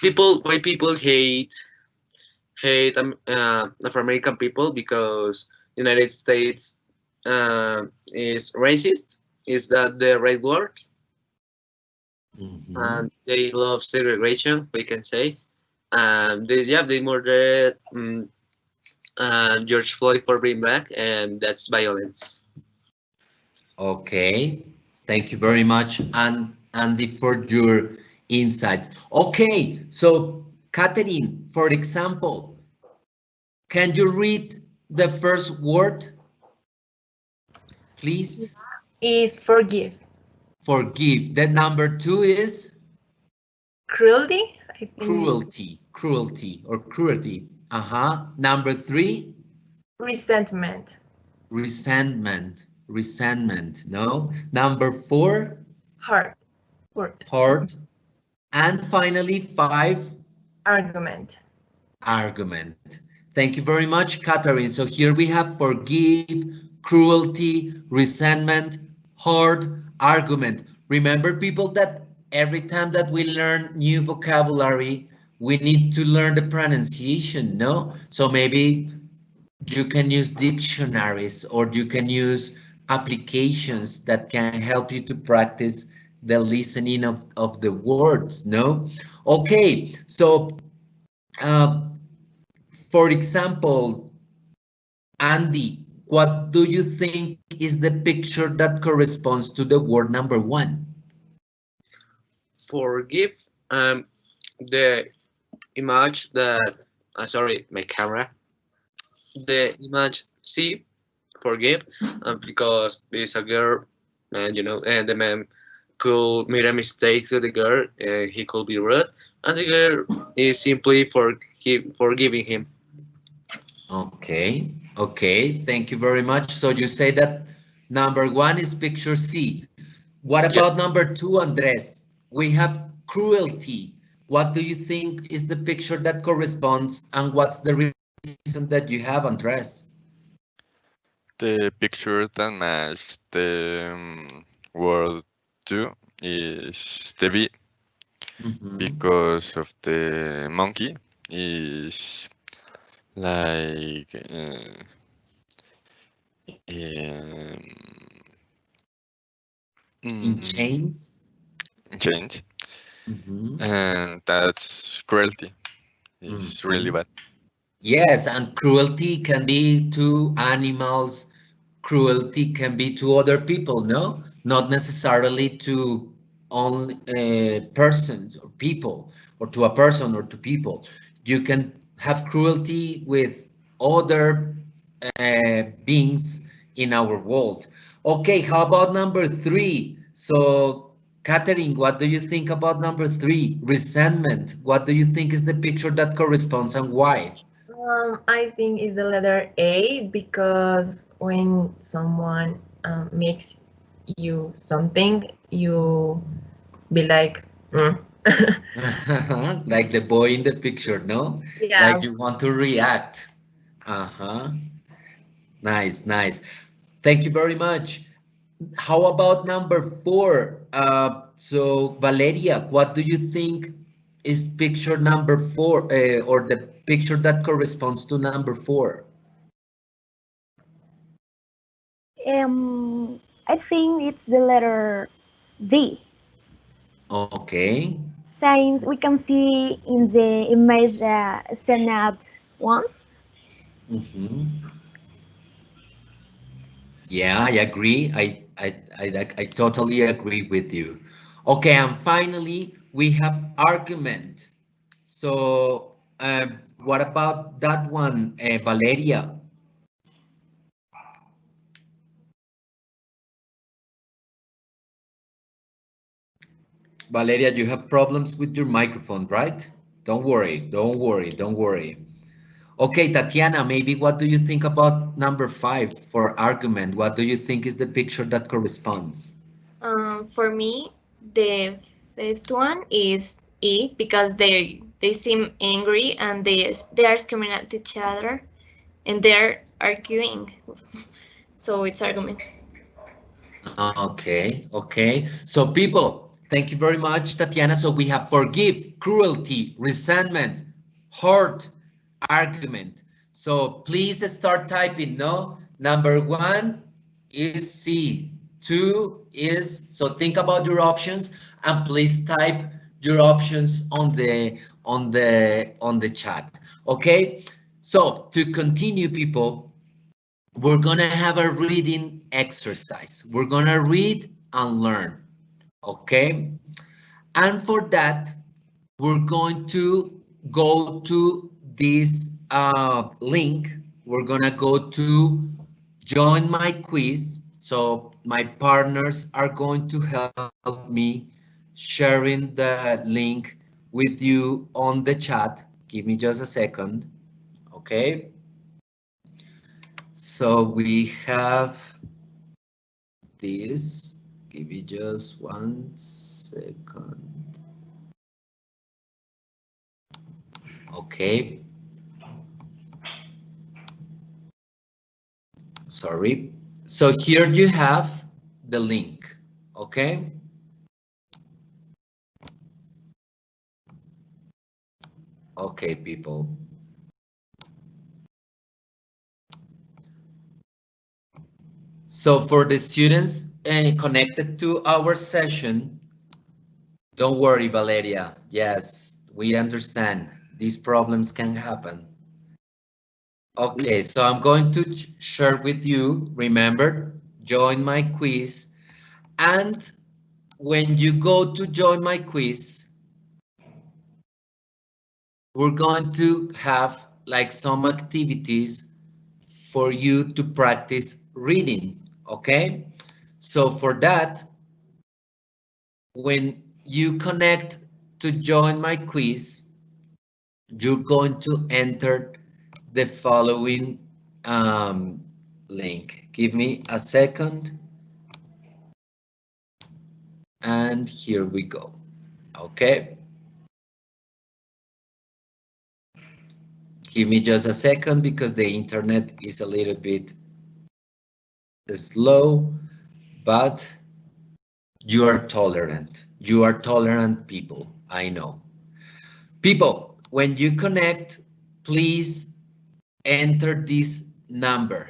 people hate Afro American people because United States is racist. Is that the right word? And they love segregation, we can say. They murdered George Floyd for being black, and that's violence. Okay, thank you very much, and Andy, for your insights. Okay, so Catherine, for example, can you read the first word, please? Is forgive. Forgive. The number 2 is Cruelty? I think cruelty. Cruelty or cruelty. Number 3? Resentment. Resentment. Resentment. No. Number 4? Hurt. Hurt. And finally 5? Argument. Argument. Thank you very much, Catherine. So here we have forgive, cruelty, resentment, hurt, argument. Remember, people, that every time that we learn new vocabulary, we need to learn the pronunciation, no? So maybe you can use dictionaries, or you can use applications that can help you to practice the listening of the words, no? Okay, so for example, Andy, what do you think is the picture that corresponds to the word number 1? Forgive. The image that sorry, my camera. The image C, forgive, because it's a girl, and and the man could make a mistake to the girl, he could be rude, and the girl is simply forgiving him. Okay, okay, thank you very much. So you say that number 1 is picture C. What about number 2, Andres? We have cruelty. What do you think is the picture that corresponds, and what's the reason that you have, Andres? The picture that matches the word 2 is the bee, because of the monkey is like in chains. Chains, and that's cruelty. It's really bad. Yes, and cruelty can be to animals, cruelty can be to other people, no? Not necessarily to only persons or people, or to a person or to people. You can have cruelty with other beings in our world. Okay, how about number three? So, Catherine, what do you think about number three? Resentment. What do you think is the picture that corresponds and why? I think it's the letter A because when someone makes you something, you be like, "Mm." Like the boy in the picture, no? Yeah. Like you want to react. Uh-huh. Nice, nice. Thank you very much. How about number four? So Valeria, what do you think is picture number four, or the picture that corresponds to number four? I think it's the letter D. Okay. Since we can see in the image stand out once. Mm-hmm. Yeah, I agree. I totally agree with you. Okay, and finally we have argument. So, what about that one, Valeria? Valeria, you have problems with your microphone, right? Don't worry, don't worry, don't worry. Okay, Tatiana, maybe what do you think about number five for argument? What do you think is the picture that corresponds? For me, the fifth one is E because they seem angry and they are screaming at each other and they're arguing. So it's arguments. Okay, okay. So people, thank you very much, Tatiana. So we have forgive, cruelty, resentment, hurt, argument. So please start typing, no? Number one is C. Two is, so think about your options and please type your options on the chat. Okay? So to continue, people, we're gonna have a reading exercise. We're gonna read and learn, okay? And for that, we're going to go to this link. We're gonna go to join my quiz. So my partners are going to help me sharing the link with you on the chat. Give me just a second, okay? So we have this. Give me just 1 second. Okay. Sorry. So here you have the link. Okay. Okay, people. So for the students connected to our session, don't worry, Valeria. Yes, we understand. These problems can happen. Okay, so I'm going to share with you, remember, join my quiz. And when you go to join my quiz, we're going to have like some activities for you to practice reading, okay? So for that, when you connect to join my quiz, you're going to enter the following link. Give me a second. And here we go. Okay. Give me just a second because the internet is a little bit slow, but you are tolerant. You are tolerant people. I know. People, when you connect, please enter this number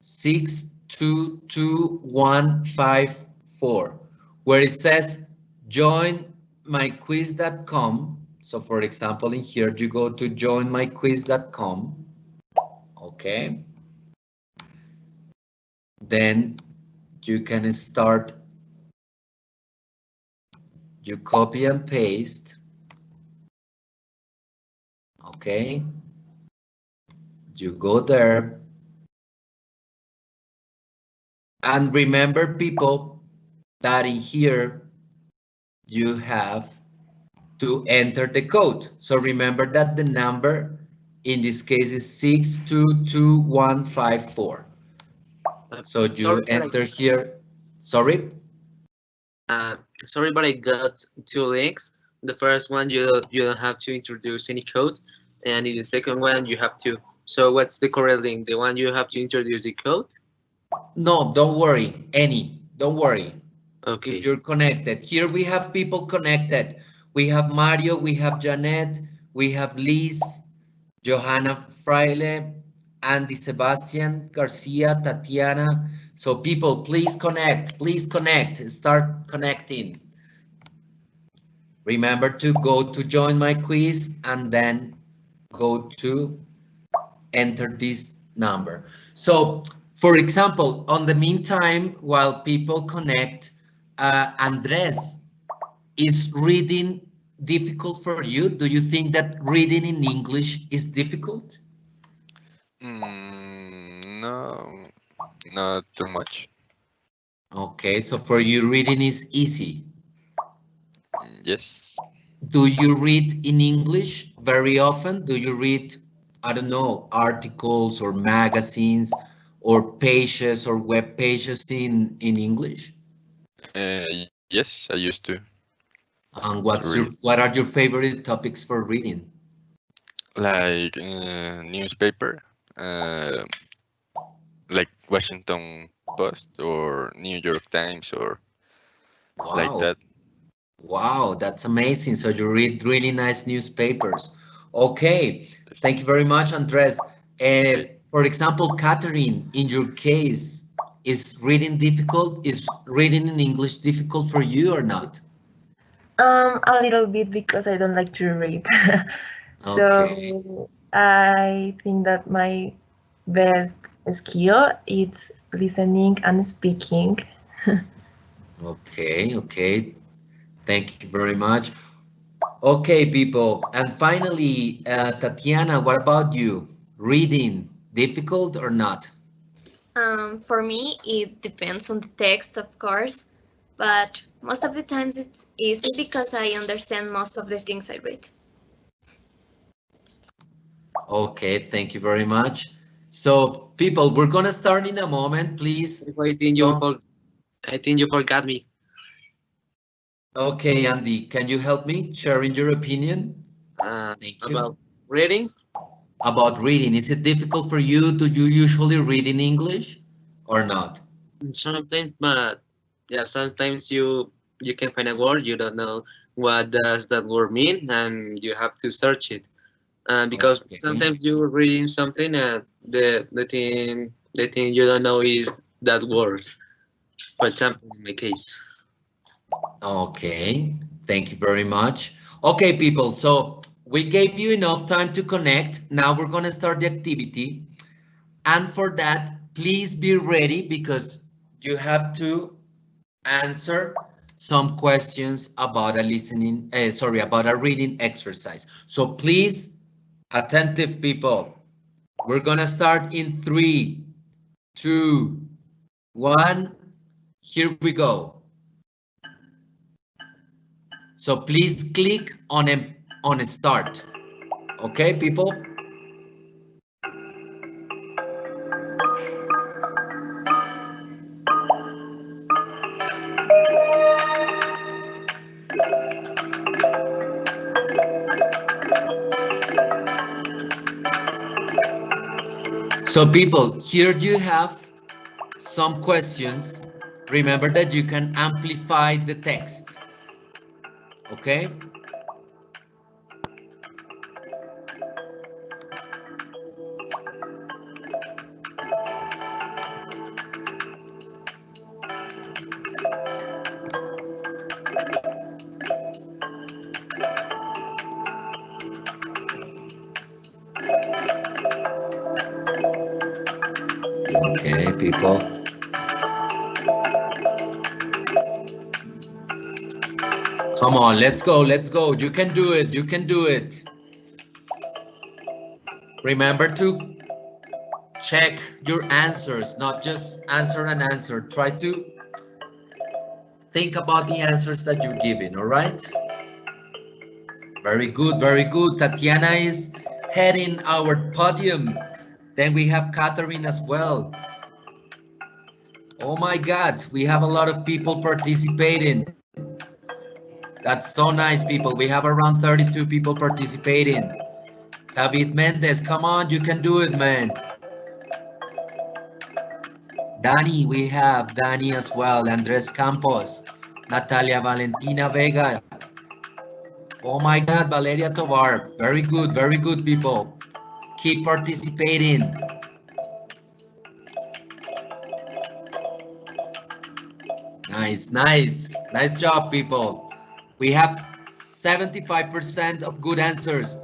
622154, where it says join myquiz.com. So for example, in here, you go to joinmyquiz.com. Okay. Then you can start, you copy and paste. Okay. You go there. And remember, people, that in here you have to enter the code. So remember that the number in this case is 622154. So you enter here. Sorry? Sorry, but I got two links. The first one, you don't have to introduce any code, and in the second one, you have to. So what's the correct link? The one you have to introduce the code? No, don't worry. Don't worry. Okay. If you're connected. Here we have people connected. We have Mario, we have Janet, we have Liz, Johanna Fraile, Andy Sebastian, Garcia, Tatiana. So people, please connect, start connecting. Remember to go to join my quiz and then go to enter this number. So for example, on the meantime, while people connect, Andres, is reading difficult for you? Do you think that reading in English is difficult? No, not too much. Okay, so for you reading is easy. Yes. Do you read in English very often? Do you read, I don't know, articles or magazines or pages or web pages in English? Yes, I used to. And what are your favorite topics for reading? Like newspaper, like Washington Post or New York Times or like that. Wow, that's amazing. So you read really nice newspapers. Okay, thank you very much, Andres. For example, Catherine, in your case, is reading difficult? Is reading in English difficult for you or not? A little bit because I don't like to read. So I think that my best skill is listening and speaking. Okay. Thank you very much. Okay, people. And finally, Tatiana, what about you? Reading, difficult or not? For me, it depends on the text, of course, but most of the times it's easy because I understand most of the things I read. Okay, thank you very much. So, people, we're gonna start in a moment, please. I think you forgot me. Okay, Andy, can you help me sharing your opinion? Thank you. About reading? About reading, is it difficult for you? Do you usually read in English or not? Sometimes, but yeah, sometimes you can find a word you don't know what does that word mean, and you have to search it. Because sometimes you're reading something and the thing you don't know is that word. For example, in my case. Okay, thank you very much. Okay, people, so we gave you enough time to connect. Now we're gonna start the activity. And for that, please be ready because you have to answer some questions about about a reading exercise. So please, attentive people, we're gonna start in 3, 2, 1. Here we go. So please click on a start. Okay, people? So people, here you have some questions. Remember that you can amplify the text. Okay? people. Come on, let's go, let's go. You can do it, you can do it. Remember to check your answers, not just answer and answer. Try to think about the answers that you're giving, all right? Very good, very good. Tatiana is heading our podium. Then we have Catherine as well. Oh my God, we have a lot of people participating. That's so nice, people. We have around 32 people participating. David Mendez, come on, you can do it, man. Dani, we have Dani as well. Andres Campos, Natalia Valentina Vega. Oh my God, Valeria Tovar. Very good, people. Keep participating. Nice, nice. Nice job, people. We have 75% of good answers.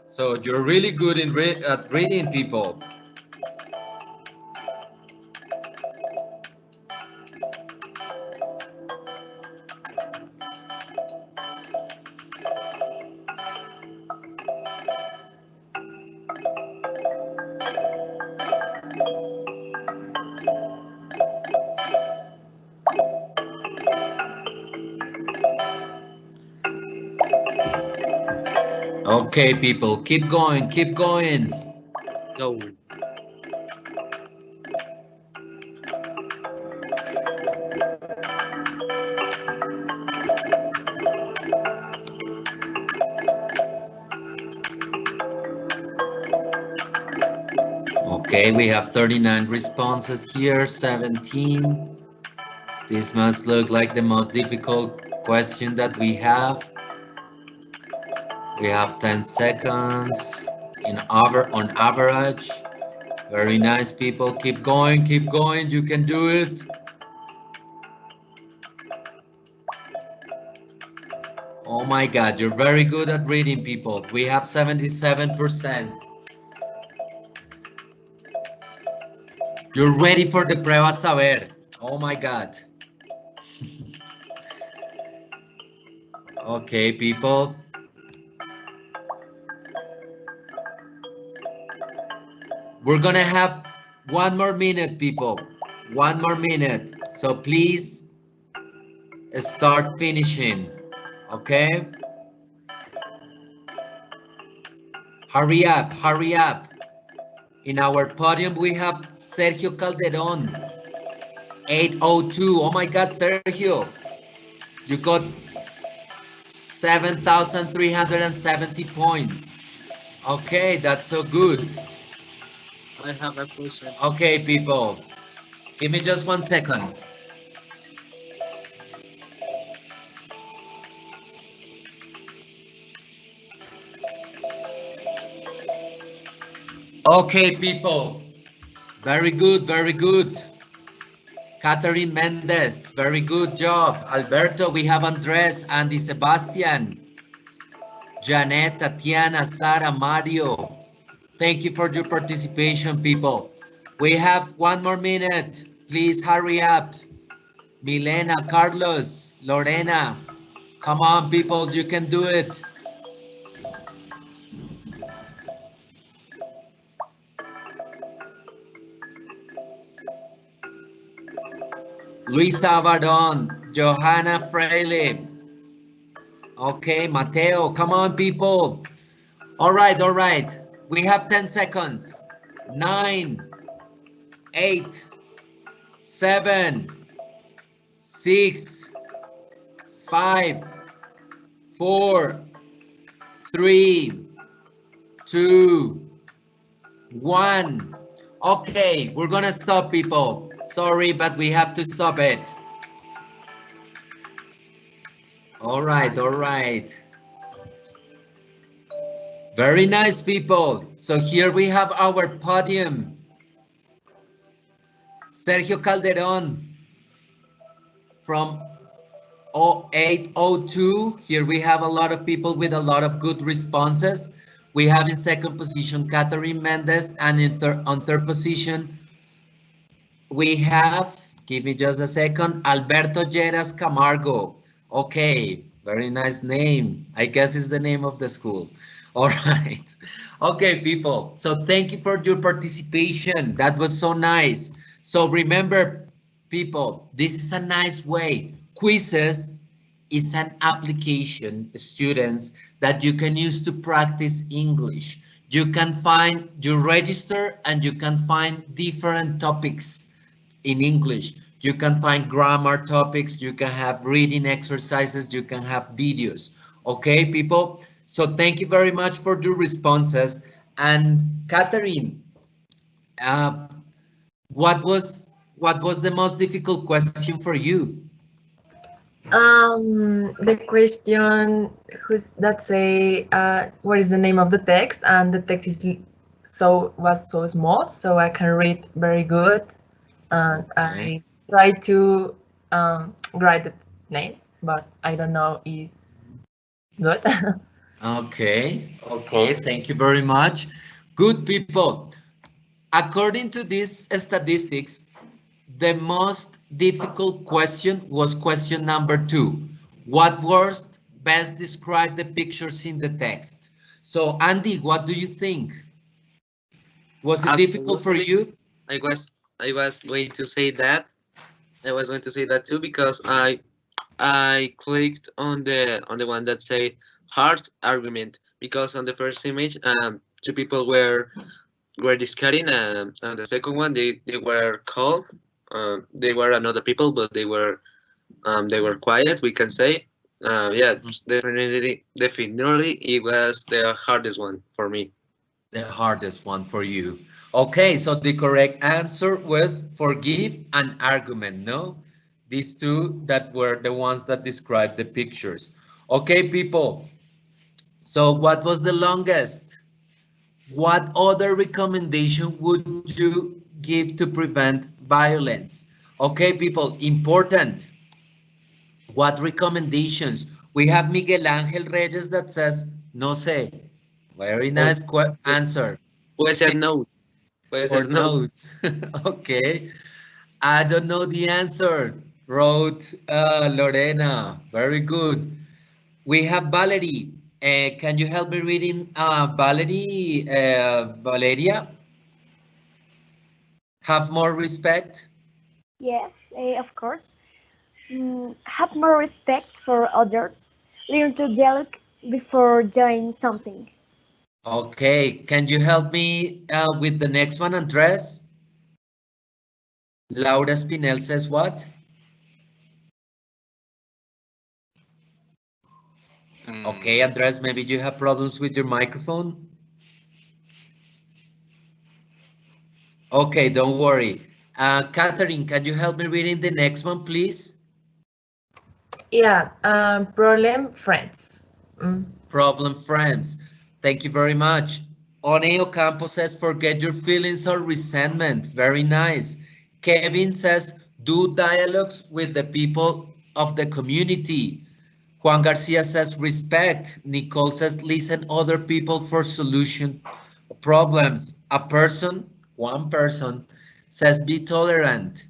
So you're really good at reading, people. Okay, people, keep going, keep going. Go. Okay, we have 39 responses here, 17. This must look like the most difficult question that we have. We have 10 seconds on average. Very nice, people. Keep going, you can do it. Oh my God, you're very good at reading, people. We have 77%. You're ready for the prueba saber. Oh my God. Okay, people. We're gonna have 1 more minute, people. 1 more minute. So please start finishing. Okay? Hurry up, hurry up. In our podium, we have Sergio Calderon, 802. Oh my God, Sergio. You got 7,370 points. Okay, that's so good. I have a question. Okay, people. Give me just 1 second. Okay, people. Very good, very good. Catherine Mendez, very good job. Alberto, we have Andres, Andy Sebastian, Janet, Tatiana, Sara, Mario. Thank you for your participation, people. We have 1 more minute. Please hurry up. Milena, Carlos, Lorena. Come on, people, you can do it. Luisa Abadon, Johanna Freile. Okay, Mateo, come on, people. All right, all right. We have 10 seconds. 9, 8, 7, 6, 5, 4, 3, 2, 1. Okay, we're gonna stop, people. Sorry, but we have to stop it. All right, all right. Very nice, people. So here we have our podium. Sergio Calderon from 0802. Here we have a lot of people with a lot of good responses. We have in second position Catherine Mendez, and on third position we have, give me just a second, Alberto Lleras Camargo. Okay, very nice name. I guess it's the name of the school. All right. Okay, people. So thank you for your participation. That was so nice. So remember, people, this is a nice way. Quizzes is an application, students, that you can use to practice English. You can find, you register and you can find different topics in English. You can find grammar topics, you can have reading exercises, you can have videos. Okay, people? So thank you very much for your responses. And Catherine, uh, what was the most difficult question for you? The question that say what is the name of the text, and the text is was so small, so I can read very good, and I try to write the name, but I don't know if good. Okay, thank you very much. Good people. According to these statistics, the most difficult question was question number 2. What words best describe the pictures in the text? So Andy, what do you think? Was it difficult for you? I was going to say that. I was going to say that too, because I clicked on the one that say hard argument, because on the first image two people were discussing, and the second one they were called, they were another people, but they were quiet, we can say. Yeah, definitely it was the hardest one for me. The hardest one for you. Okay, so the correct answer was forgive and argument, no? These two that were the ones that described the pictures. Okay, people. So what was the longest? What other recommendation would you give to prevent violence? Okay, people, important. What recommendations? We have Miguel Angel Reyes that says, no sé. Very nice answer. Puede ser nose. Puede ser Or nose. Okay. I don't know the answer, wrote Lorena. Very good. We have Valerie. Can you help me reading Valerie, Valeria? Have more respect. Yes, of course. Have more respect for others. Learn to dialogue before doing something. Okay, can you help me with the next one, Andres? Laura Spinel says what? Okay, Andres, maybe you have problems with your microphone. Okay, don't worry. Catherine, can you help me reading the next one, please? Yeah, problem friends. Problem friends. Thank you very much. Oneo Campos says, forget your feelings or resentment. Very nice. Kevin says, do dialogues with the people of the community. Juan Garcia says, respect. Nicole says, listen other people for solution problems. A person, one person, says, be tolerant.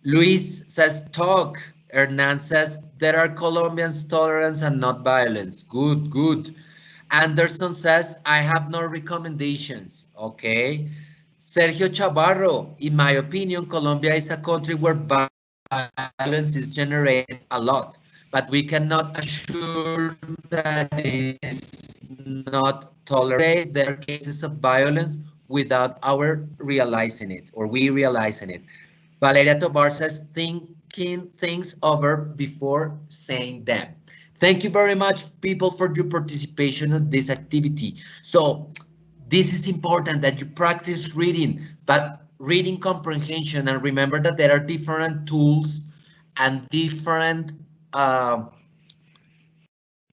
Luis says, talk. Hernan says, there are Colombians, tolerance and not violence. Good, good. Anderson says, I have no recommendations. Okay. Sergio Chavarro, in my opinion, Colombia is a country where violence is generated a lot, but we cannot assure that it is not tolerated. There are cases of violence without our realizing it, or we realizing it. Valeria Tobar says, thinking things over before saying them. Thank you very much, people, for your participation in this activity. So this is important that you practice reading, but reading comprehension, and remember that there are different tools and different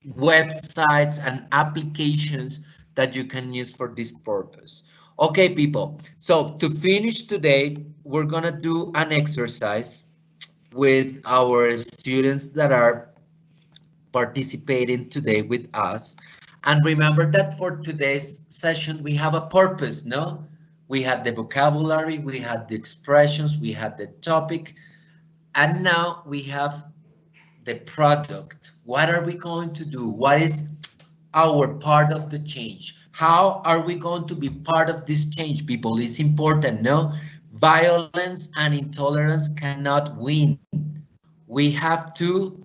websites and applications that you can use for this purpose. Okay, people, so to finish today, we're gonna do an exercise with our students that are participating today with us. And remember that for today's session, we have a purpose, no? We had the vocabulary, we had the expressions, we had the topic, and now we have the product. What are we going to do? What is our part of the change? How are we going to be part of this change, people? It's important, no? Violence and intolerance cannot win. We have to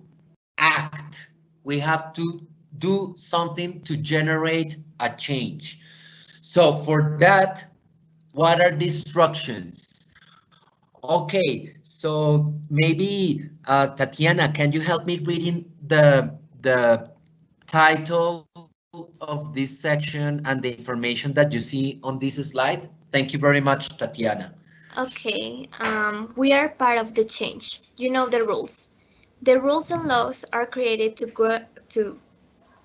act. We have to do something to generate a change. So for that, what are the instructions? Okay, so maybe Tatiana, can you help me reading the title of this section and the information that you see on this slide? Thank you very much, Tatiana. Okay, we are part of the change. You know the rules. The rules and laws are created to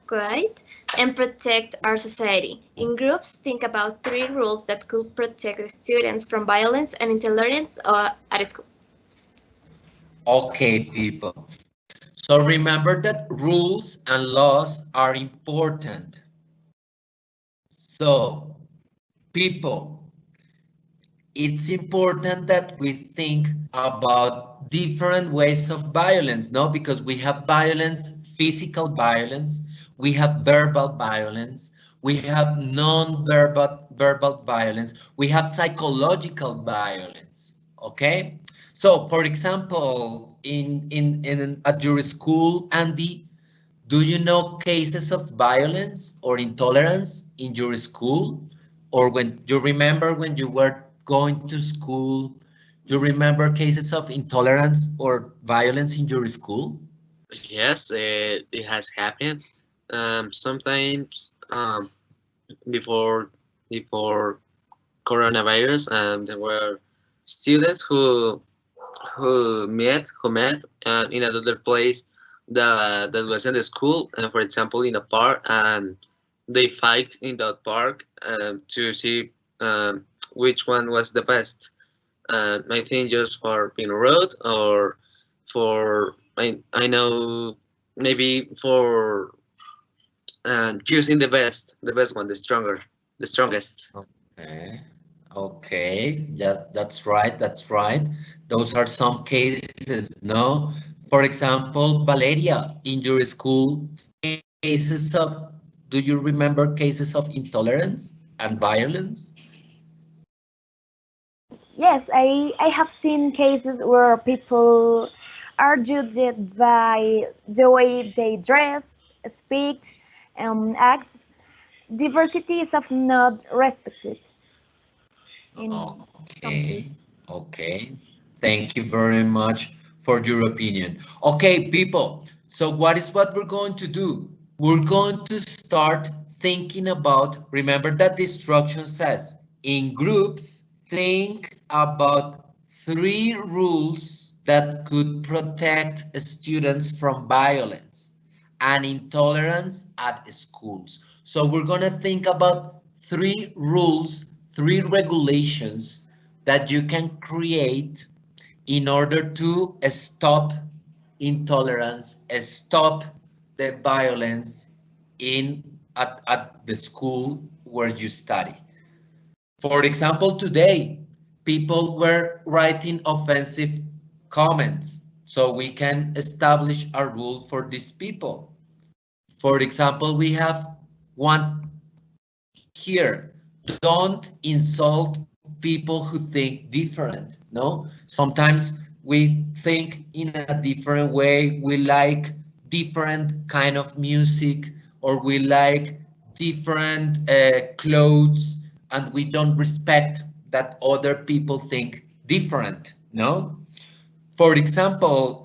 guide and protect our society. In groups, think about 3 rules that could protect the students from violence and intolerance at school. Okay, people. So remember that rules and laws are important. So, people, it's important that we think about different ways of violence, no? Because we have violence, physical violence, we have verbal violence, we have non-verbal violence, we have psychological violence, okay? So, for example, at your school, Andy, do you know cases of violence or intolerance in your school? Or when you remember when you were going to school, you remember cases of intolerance or violence in your school? Yes, it has happened. Sometimes before coronavirus, there were students who met in another place that was in the school, and for example in a park, and they fight in that park to see which one was the best. I think just for being rude, or for I know, maybe for choosing the best one, the strongest. Okay, okay, yeah, that's right, that's right. Those are some cases, no? For example, Valeria, in your school, cases of, do you remember cases of intolerance and violence? Yes, I have seen cases where people are judged by the way they dress, speak, act. Diversity is often not respected in some Okay, cases. okay. Thank you very much for your opinion. Okay, people, so what we're going to do? We're going to start thinking about, remember that the instruction says, in groups, think about 3 rules that could protect students from violence and intolerance at schools. So we're going to think about 3 rules, 3 regulations that you can create in order to stop intolerance, stop the violence at the school where you study. For example, today, people were writing offensive comments, so we can establish a rule for these people. For example, we have one here. Don't insult people who think different, no? Sometimes we think in a different way, we like different kind of music, or we like different clothes, and we don't respect that other people think different, no? For example,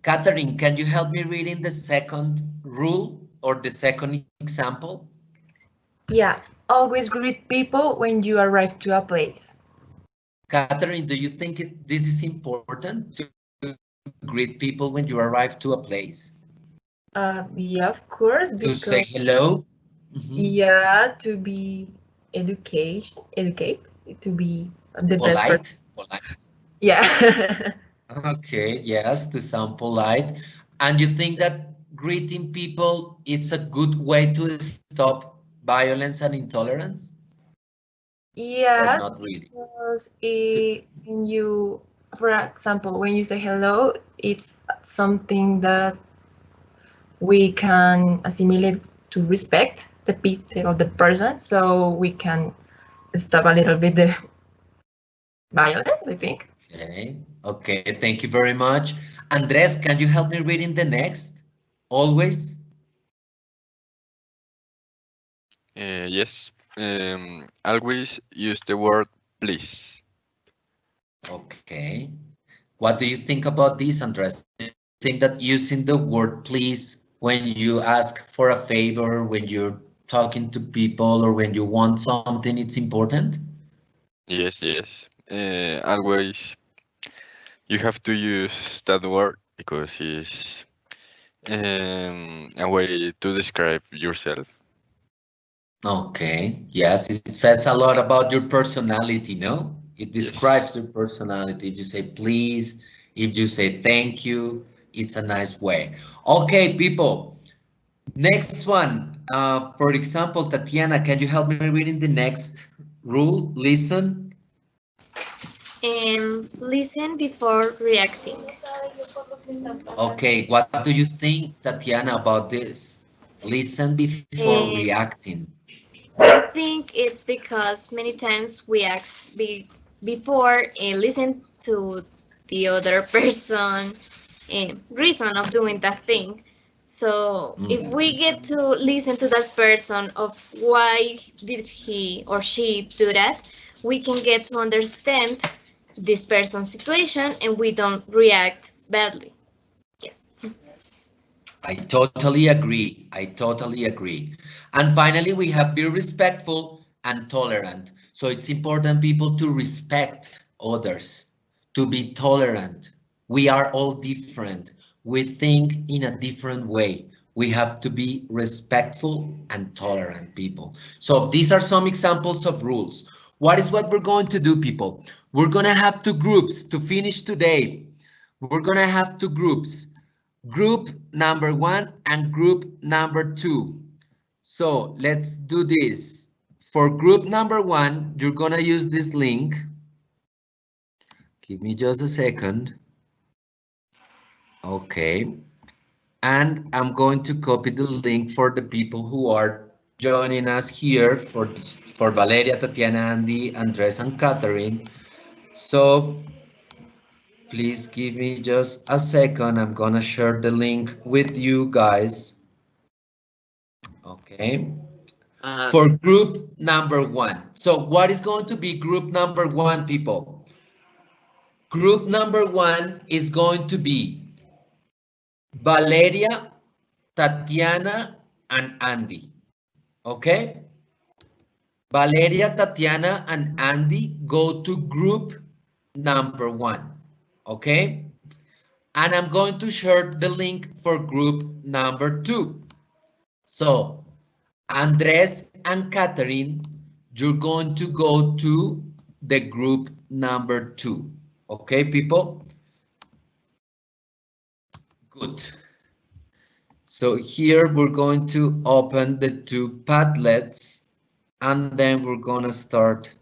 Catherine, can you help me reading the second rule or the second example? Yeah, always greet people when you arrive to a place. Catherine, do you think this is important to greet people when you arrive to a place? Yeah, of course, To say because hello? yeah, to be educate, to be the best person. Polite. Yeah. Okay, yes, to sound polite. And you think that greeting people is a good way to stop violence and intolerance? Yeah, not really? because when you, for example, when you say hello, it's something that we can assimilate to respect the person, so we can stop a little bit the violence, I think. Okay, okay, thank you very much. Andres, can you help me reading the next? Always? Yes. Always use the word please. Okay. What do you think about this, Andres? Do you think that using the word please when you ask for a favor, when you're talking to people, or when you want something, it's important? Yes, yes. Always you have to use that word because it's a way to describe yourself. Okay, yes, it says a lot about your personality, no? It Yes. describes your personality. If you say please, if you say thank you, it's a nice way. Okay, people, next one. For example, Tatiana, can you help me reading the next rule? Listen. Listen before reacting. Okay, what do you think, Tatiana, about this? Listen before Um, reacting. I think it's because many times we act before listen to the other person reason of doing that thing. So if we get to listen to that person of why did he or she do that, we can get to understand this person's situation and we don't react badly. Yes. I totally agree. I totally agree. And finally, we have be respectful and tolerant. So it's important, people, to respect others, to be tolerant. We are all different. We think in a different way. We have to be respectful and tolerant, people. So these are some examples of rules. What is what we're going to do, people? We're going to have two groups to finish today. We're going to have two groups. Group number 1 and group number 2. So let's do this. For group number 1, you're gonna use this link. Give me just a second. Okay. And I'm going to copy the link for the people who are joining us here for Valeria, Tatiana, Andy, Andres, and Catherine. So please give me just a second. I'm gonna share the link with you guys. Okay. For group number 1. So what is going to be group number 1, people? Group number 1 is going to be Valeria, Tatiana, and Andy. Okay? Valeria, Tatiana, and Andy go to group number 1. Okay? And I'm going to share the link for group number 2. So Andres and Catherine, you're going to go to the group number 2. Okay, people? Good. So here we're going to open the two Padlets and then we're going to start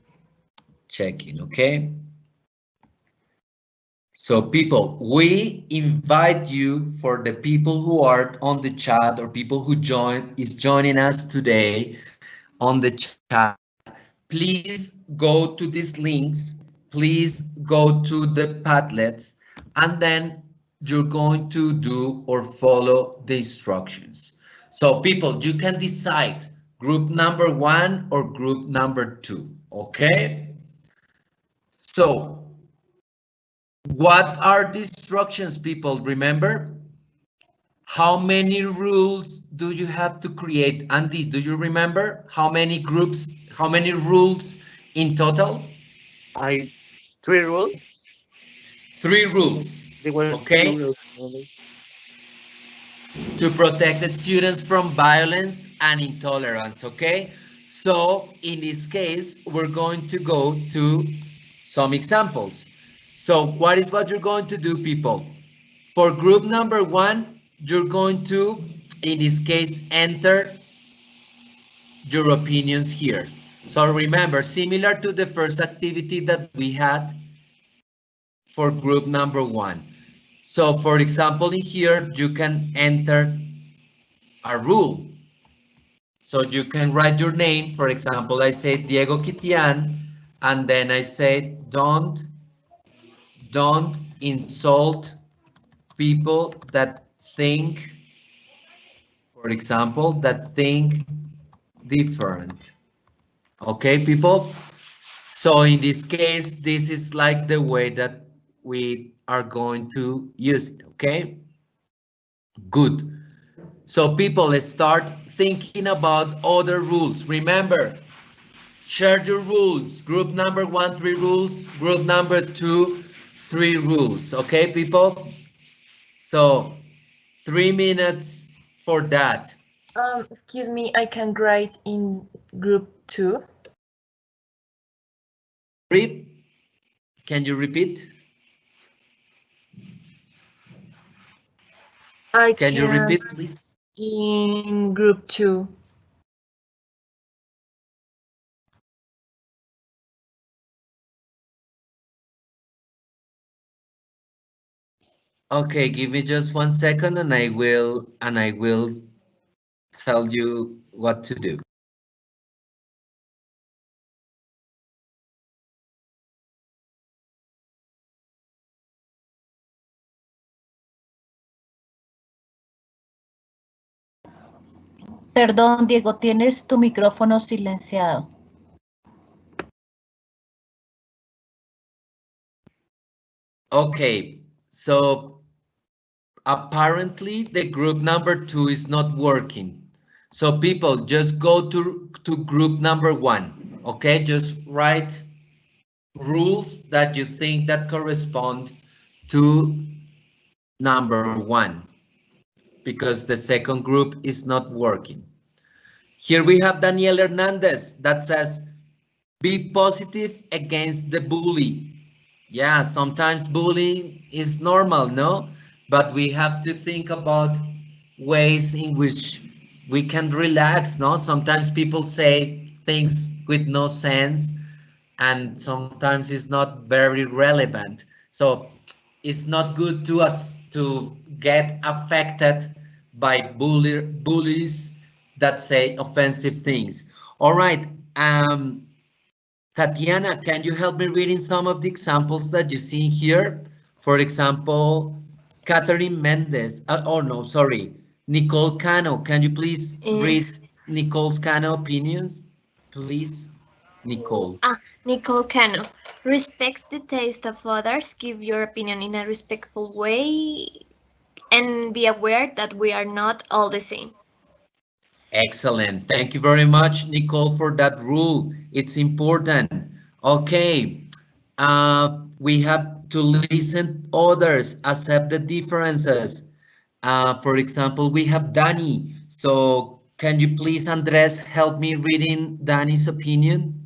checking, okay? So people, we invite you, for the people who are on the chat or people who is joining us today on the chat, please go to these links, please go to the Padlets, and then you're going to do or follow the instructions. So people, you can decide group number 1 or group number 2, okay? So what are the instructions, people? Remember? How many rules do you have to create? Andy, do you remember how many groups, how many rules in total? 3 rules. 3 rules, There were 2 rules okay? only. To protect the students from violence and intolerance, okay? So in this case, we're going to go to some examples. So what is what you're going to do, people? For group number 1, you're going to, in this case, enter your opinions here. So remember, similar to the first activity that we had for group number 1. So for example, in here, you can enter a rule. So you can write your name. For example, I say Diego Kitian, and then I say don't insult people that think, for example, that think different. Okay, people? So in this case, this is like the way that we are going to use it, okay? Good. So people, let's start thinking about other rules. Remember, share your rules. Group number 1, 3 rules. Group number 2, 3 rules. Okay, people? So 3 minutes for that. Excuse me, I can write in group 2. Can you repeat? Can you repeat, please? In group 2. Okay, give me just 1 second and I will tell you what to do. Perdón, Diego, tienes tu micrófono silenciado. Okay, so apparently the group number 2 is not working. So people, just go to group number 1, okay? Just write rules that you think that correspond to number 1, because the second group is not working. Here we have Daniel Hernandez that says, be positive against the bully. Yeah, sometimes bullying is normal, no? But we have to think about ways in which we can relax, no? Sometimes people say things with no sense, and sometimes it's not very relevant. So it's not good to us to get affected by bullies that say offensive things. All right, Tatiana, can you help me reading some of the examples that you see here? For example, Catherine Mendez. Oh no, sorry, Nicole Cano. Can you please read Nicole's Cano opinions, please? Nicole. Nicole Cano. Respect the taste of others, give your opinion in a respectful way, and be aware that we are not all the same. Excellent. Thank you very much, Nicole, for that rule. It's important. Okay. We have to listen others, accept the differences. For example, we have Danny. So can you please, Andres, help me reading Danny's opinion?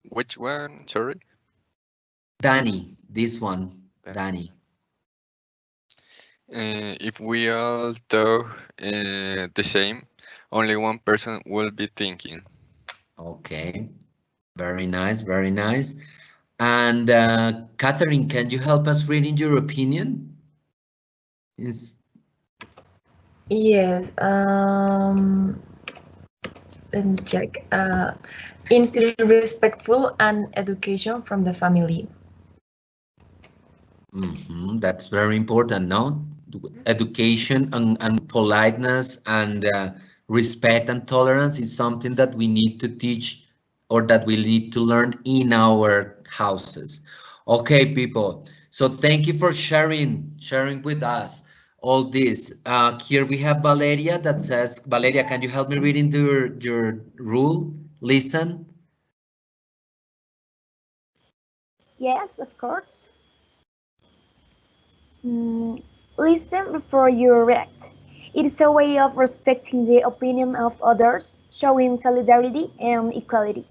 Which one? Sorry. Danny, this one, Danny. If we all talk the same, only one person will be thinking. Okay, very nice, very nice. And Catherine, can you help us reading your opinion? Yes. Let me check. Instill respectful and education from the family. That's very important, no? Education and politeness and respect and tolerance is something that we need to teach, or that we need to learn in our houses. Okay, people. So thank you for sharing with us all this. Here we have Valeria that says, Valeria, can you help me reading your rule? Listen. Yes, of course. Listen before you react. It is a way of respecting the opinion of others, showing solidarity and equality.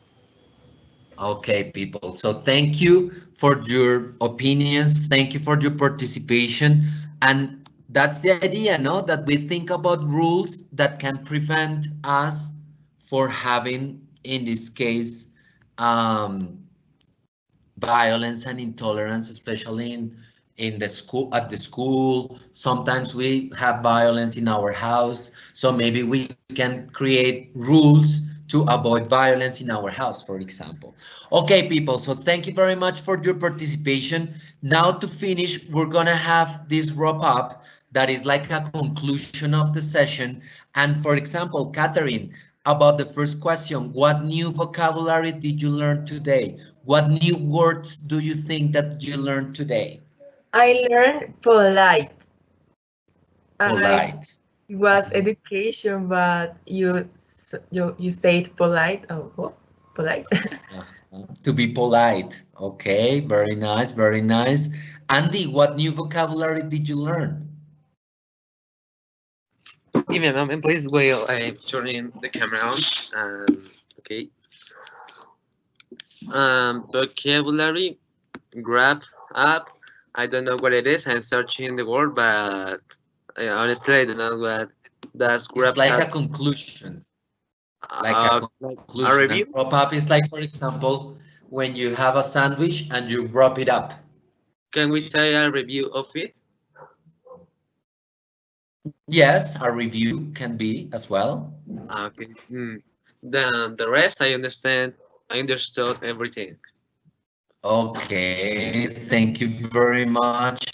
Okay, people. So thank you for your opinions. Thank you for your participation. And that's the idea, no? That we think about rules that can prevent us for having, in this case, violence and intolerance, especially in the school, at the school. Sometimes we have violence in our house, so maybe we can create rules to avoid violence in our house, for example. Okay, people, so thank you very much for your participation. Now to finish, we're gonna have this wrap up that is like a conclusion of the session. And for example, Catherine, about the first question, what new vocabulary did you learn today? What new words do you think that you learned today? I learned polite. Polite. It was education, but you said polite. Oh, polite. To be polite. Okay, very nice, very nice. Andy, what new vocabulary did you learn? Give me a moment, please, while I'm turning the camera on. Okay. Vocabulary, grab up. I don't know what it is. I'm searching the word, but honestly, I don't know what does grab It's like up. a conclusion. Like a Like conclusion. a review? And wrap up is like, for example, when you have a sandwich and you wrap it up. Can we say a review of it? Yes, a review can be as well. Okay. The rest I understand. I understood everything. Okay, thank you very much.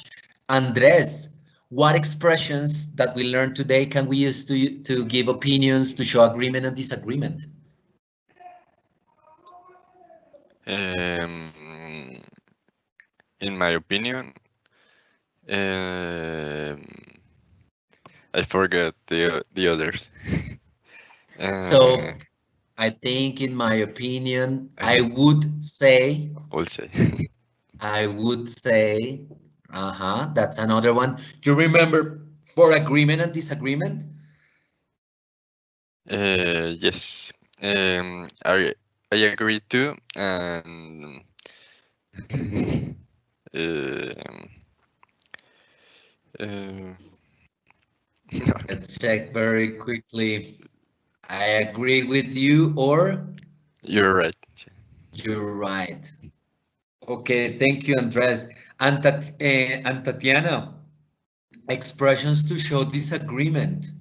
Andres, what expressions that we learned today can we use to give opinions, to show agreement and disagreement? In my opinion, I forgot the others. So I think, in my opinion, I would say, that's another one. Do you remember for agreement and disagreement? Yes. I agree too, and Let's check very quickly. I agree with you, or you're right. You're right. Okay, thank you, Andres. And Tatiana, expressions to show disagreement.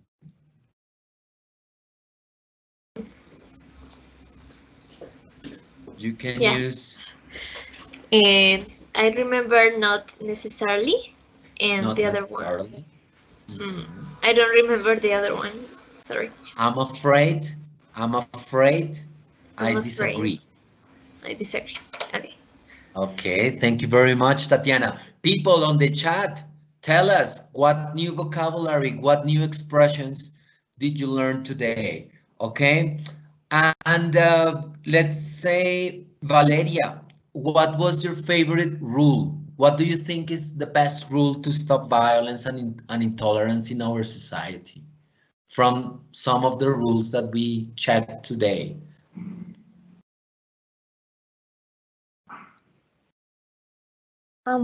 You can use. And I remember not necessarily, and Not the other necessarily. one. I don't remember the other one. Sorry. I'm afraid. I'm afraid. I I'm disagree. I disagree. Okay. Okay, thank you very much, Tatiana. People on the chat, tell us what new vocabulary, what new expressions did you learn today? Okay, and let's say, Valeria, what was your favorite rule? What do you think is the best rule to stop violence and intolerance in our society from some of the rules that we checked today? I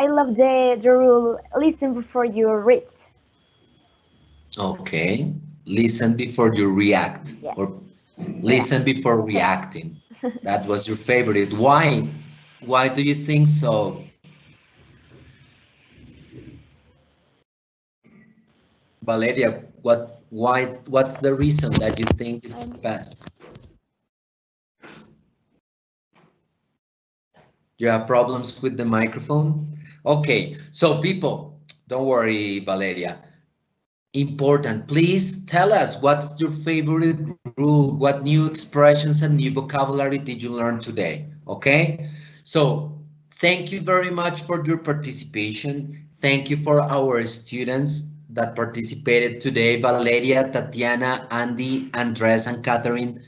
love the rule, listen before you read. Okay, listen before you react, or listen before reacting. That was your favorite. Why? Why do you think so? Valeria, what's the reason that you think is the best? You have problems with the microphone? Okay, so people, don't worry, Valeria. Important, please tell us what's your favorite rule, what new expressions and new vocabulary did you learn today? Okay, so thank you very much for your participation. Thank you for our students that participated today, Valeria, Tatiana, Andy, Andres, and Catherine.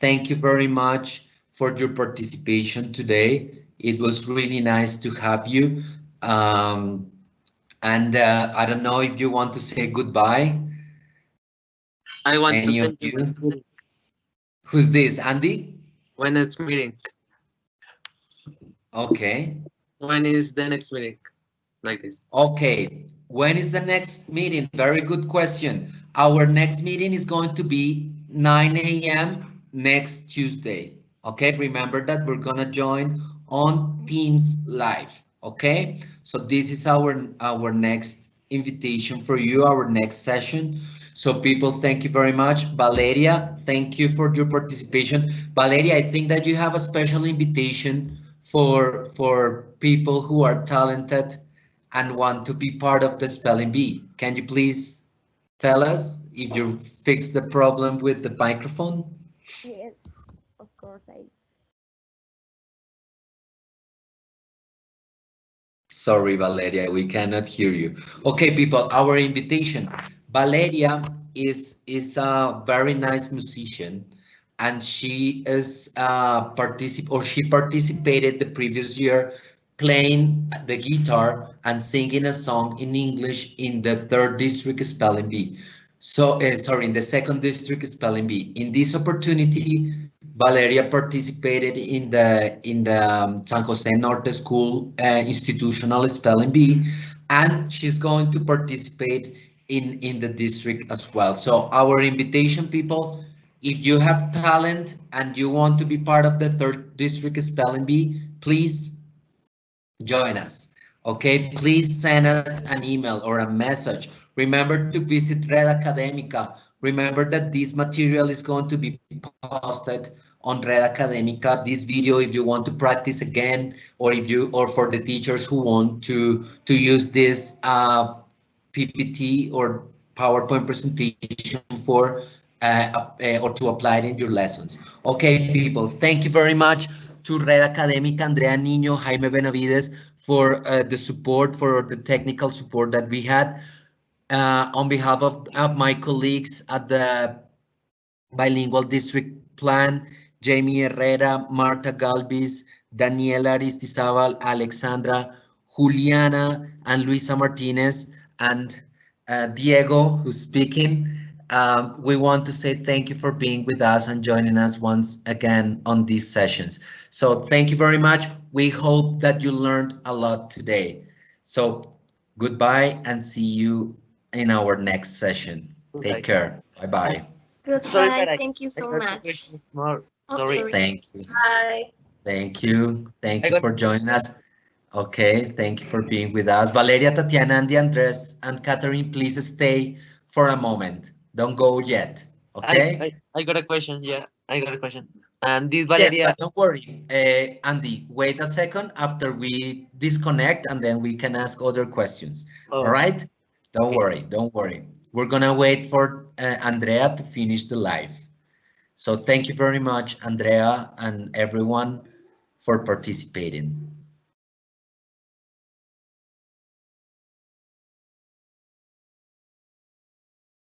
Thank you very much for your participation today. It was really nice to have you. And I don't know if you want to say goodbye. I want Any to of say you? Who's this, Andy? when it's meeting. Okay. When is the next meeting? like this. Okay, when is the next meeting? Very good question. Our next meeting is going to be 9 a.m. next Tuesday. Okay, remember that we're gonna join on Teams Live. Okay, so this is our next invitation for you, our next session. So people, thank you very much. Valeria, thank you for your participation. Valeria, I think that you have a special invitation for people who are talented and want to be part of the spelling bee. Can you please tell us if you fixed the problem with the microphone? Yes, of course I. Sorry, Valeria, we cannot hear you. Okay, people, our invitation. Valeria is a very nice musician, and she is she participated the previous year playing the guitar and singing a song in English in the 3rd district spelling bee. So, sorry, in the 2nd district spelling bee. In this opportunity, Valeria participated in the San Jose Norte School institutional spelling bee, and she's going to participate in the district as well. So our invitation, people, if you have talent and you want to be part of the 3rd district spelling bee, please join us. Okay, please send us an email or a message. Remember to visit Red Academica. Remember that this material is going to be posted on Red Academica. This video, if you want to practice again, or for the teachers who want to use this PPT or PowerPoint presentation for or to apply it in your lessons. Okay, people, thank you very much to Red Academica, Andrea Niño, Jaime Benavides for the support, for the technical support that we had. On behalf of my colleagues at the Bilingual District Plan, Jamie Herrera, Marta Galvis, Daniela Aristizabal, Alexandra, Juliana, and Luisa Martinez, and Diego, who's speaking. We want to say thank you for being with us and joining us once again on these sessions. So thank you very much. We hope that you learned a lot today. So goodbye and see you in our next session. Take care. Bye-bye. Sorry, Goodbye. but Thank you I so got two much. questions more. Oh, Sorry. sorry. Thank you. Bye. Thank you. Thank I you got for joining us. Okay, thank you for being with us. Valeria, Tatiana, Andy, Andres, and Catherine, please stay for a moment. Don't go yet. Okay? I got a question. Yeah, I got a question. And this Yes, Valeria. but don't worry. Andy, wait a second after we disconnect and then we can ask other questions. Oh, All right? Don't okay. worry. Don't worry. We're gonna wait for Andrea to finish the live. So thank you very much, Andrea, and everyone for participating.